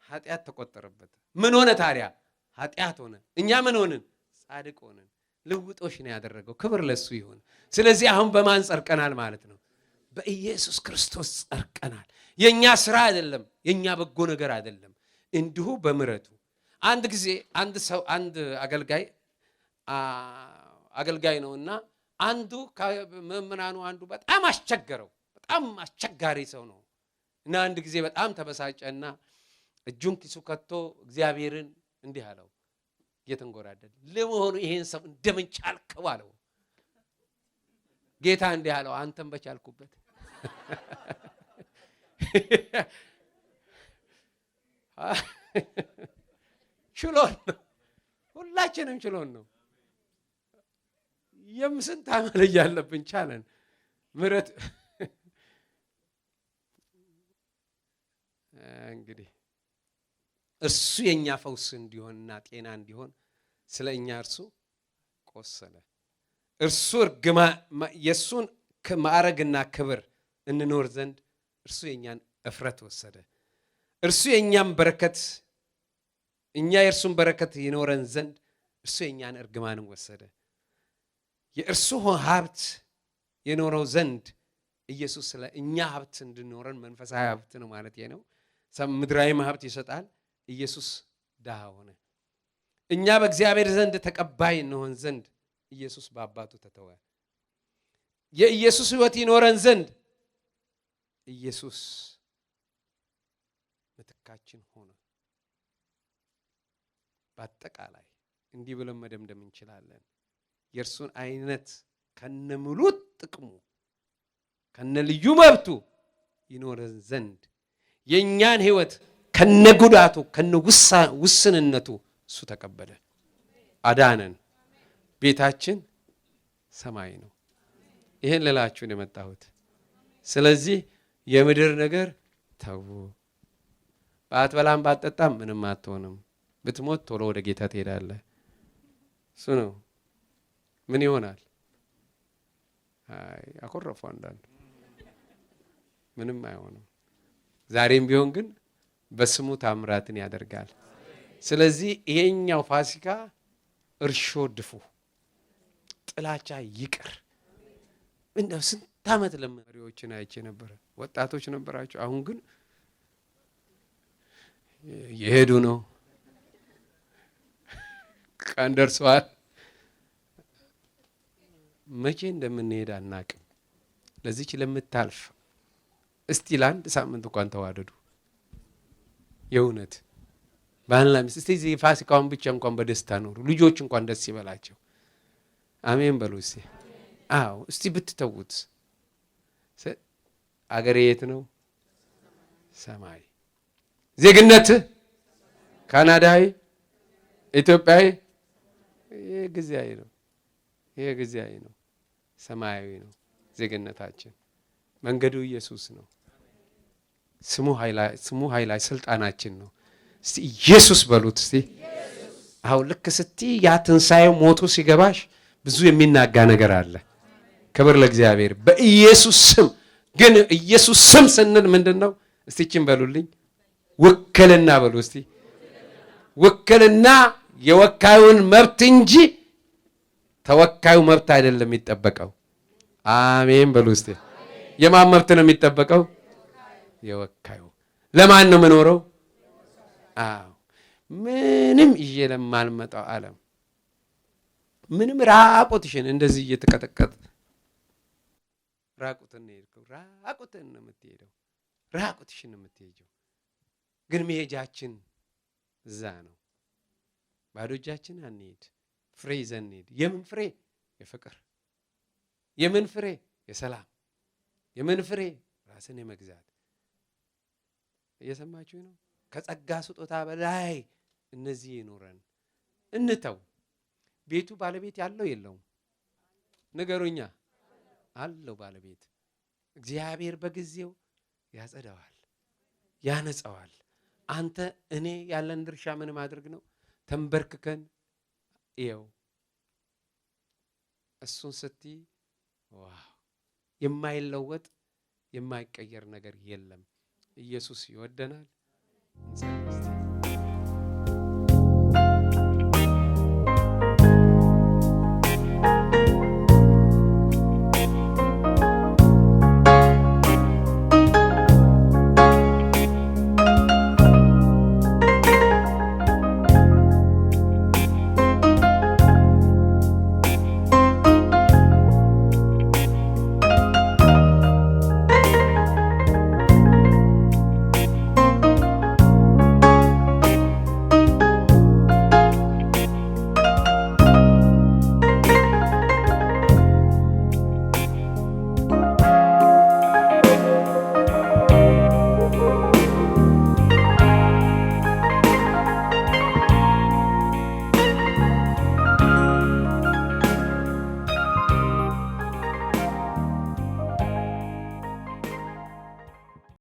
ኃጢአት ተቆጠረበት። ምን ሆነ ታዲያ? ኃጢአት ሆነ። እኛ ምን ሆንን? ጻድቅ ሆነን። ልውጦሽ ነው ያደረገው። ክብር ለሱ ይሁን። ስለዚህ አሁን በማን ጸድቀናል ማለት ነው? በኢየሱስ ክርስቶስ ጸድቀናል። የኛ ስራ አይደለም፣ የኛ በጎ ነገር አይደለም፣ እንዲሁ በምህረቱ። አንድ ጊዜ አንድ አገልጋይ ነውና አንዱ ከመምራኑ አንዱ በጣም አስቸገረው። በጣም አስቸጋሪ ሰው ነው እና አንድ ጊዜ በጣም ተበሳጨና እጁን ኪሱ ከቶ እግዚአብሔርን እንዲህ አለው፣ እየተንጎራደደ ለመሆኑ ይሄን ሰው እንደምን ቻልከው አለው። ጌታ እንዲህ አለው፣ አንተም በቻልኩበት። ችሎን ነው፣ ሁላችንም ችሎን ነው። የምስንት አመል ያለብን ቻለን። ምሕረት እንግዲህ እርሱ የኛ ፈውስ እንዲሆንና ጤና እንዲሆን ስለኛ እርሱ ቆሰለ። እርሱ የሱን ማዕረግና ክብር እንኖር ዘንድ እርሱ የኛን እፍረት ወሰደ። እርሱ የኛን በረከት እኛ የእርሱን በረከት ይኖረን ዘንድ እርሱ የኛን እርግማንን ወሰደ። የእርሱ ሀብት የኖረው ዘንድ ኢየሱስ ስለ እኛ ሀብት እንድኖረን መንፈሳዊ ሀብት ነው ማለት ነው። ምድራዊ ሀብት ይሰጣል። ኢየሱስ ድሃ ሆነ። እኛ በእግዚአብሔር ዘንድ ተቀባይ እንሆን ዘንድ ኢየሱስ በአባቱ ተተወ። የኢየሱስ ሕይወት ይኖረን ዘንድ ኢየሱስ ምትካችን ሆነ። በአጠቃላይ እንዲህ ብለን መደምደም እንችላለን። የእርሱን አይነት ከነሙሉ ጥቅሙ ከነልዩ መብቱ ይኖረን ዘንድ የእኛን ህይወት ከነጉዳቱ ከነውስንነቱ እሱ ተቀበለ፣ አዳነን። ቤታችን ሰማይ ነው። ይሄን ልላችሁ ነው የመጣሁት። ስለዚህ የምድር ነገር ተው። ባትበላም ባትጠጣም ምንም አትሆንም። ብትሞት ቶሎ ወደ ጌታ ትሄዳለህ። እሱ ነው። ምን ይሆናል? አይ አኮረፉ አንዳንዱ ምንም አይሆንም። ዛሬም ቢሆን ግን በስሙ ታምራትን ያደርጋል። ስለዚህ ይሄኛው ፋሲካ እርሾ ድፉ፣ ጥላቻ ይቅር። እንደው ስንት ዓመት ለመሪዎችን አይቼ ነበር። ወጣቶች ነበራቸው። አሁን ግን የሄዱ ነው። ቀን ደርሰዋል። መቼ እንደምንሄድ አናቅም። ለዚች ለምታልፍ እስቲ ለአንድ ሳምንት እንኳን ተዋደዱ። የእውነት ባልና ሚስት እስቲ እዚህ ፋሲካውን ብቻ እንኳን በደስታ ኖሩ። ልጆች እንኳን ደስ ይበላቸው። አሜን በሉ እስቲ። አዎ እስቲ ብትተውት። አገሬ የት ነው? ሰማይ። ዜግነት ካናዳዊ፣ ኢትዮጵያዊ፣ ይሄ ጊዜያዊ ነው። ይሄ ጊዜያዊ ነው። ሰማያዊ ነው ዜግነታችን። መንገዱ ኢየሱስ ነው። ስሙ ኃይላ ስልጣናችን ነው። እስቲ ኢየሱስ በሉት እስቲ። አሁን ልክ ስቲ ያ ትንሣኤው ሞቱ ሲገባሽ ብዙ የሚናጋ ነገር አለ። ክብር ለእግዚአብሔር። በኢየሱስ ስም ግን ኢየሱስ ስም ስንል ምንድነው? እስቲ እቺን በሉልኝ። ውክልና በሉ እስቲ። ውክልና የወካዩን መብት እንጂ ተወካዩ መብት አይደለም የሚጠበቀው። አሜን በሉ እስቲ። የማን መብት ነው የሚጠበቀው? የወካዩ። ለማን ነው የምኖረው? አዎ ምንም ይዤ ለማልመጣው ዓለም ምንም ራቁትሽን እንደዚህ እየተቀጠቀጥ ራቁትን ነው የሄድከው። ራቁትን ነው የምትሄደው። ራቁትሽን ነው የምትሄጂው። ግን መሄጃችን እዛ ነው። ባዶ እጃችን አንሄድ። ፍሬ ይዘን እንሄድ። የምን ፍሬ? የፍቅር። የምን ፍሬ? የሰላም። የምን ፍሬ? ራስን የመግዛት። እየሰማችሁ ነው? ከጸጋ ስጦታ በላይ እነዚህ ይኖረን። እንተው። ቤቱ ባለቤት ያለው የለውም? ንገሩኛ። አለው ባለቤት። እግዚአብሔር በጊዜው ያጸዳዋል፣ ያነጻዋል። አንተ እኔ ያለን ድርሻ ምን ማድረግ ነው? ተንበርክከን ይኸው እሱን ስትይ ዋው! የማይለወጥ የማይቀየር ነገር የለም። ኢየሱስ ይወደናል።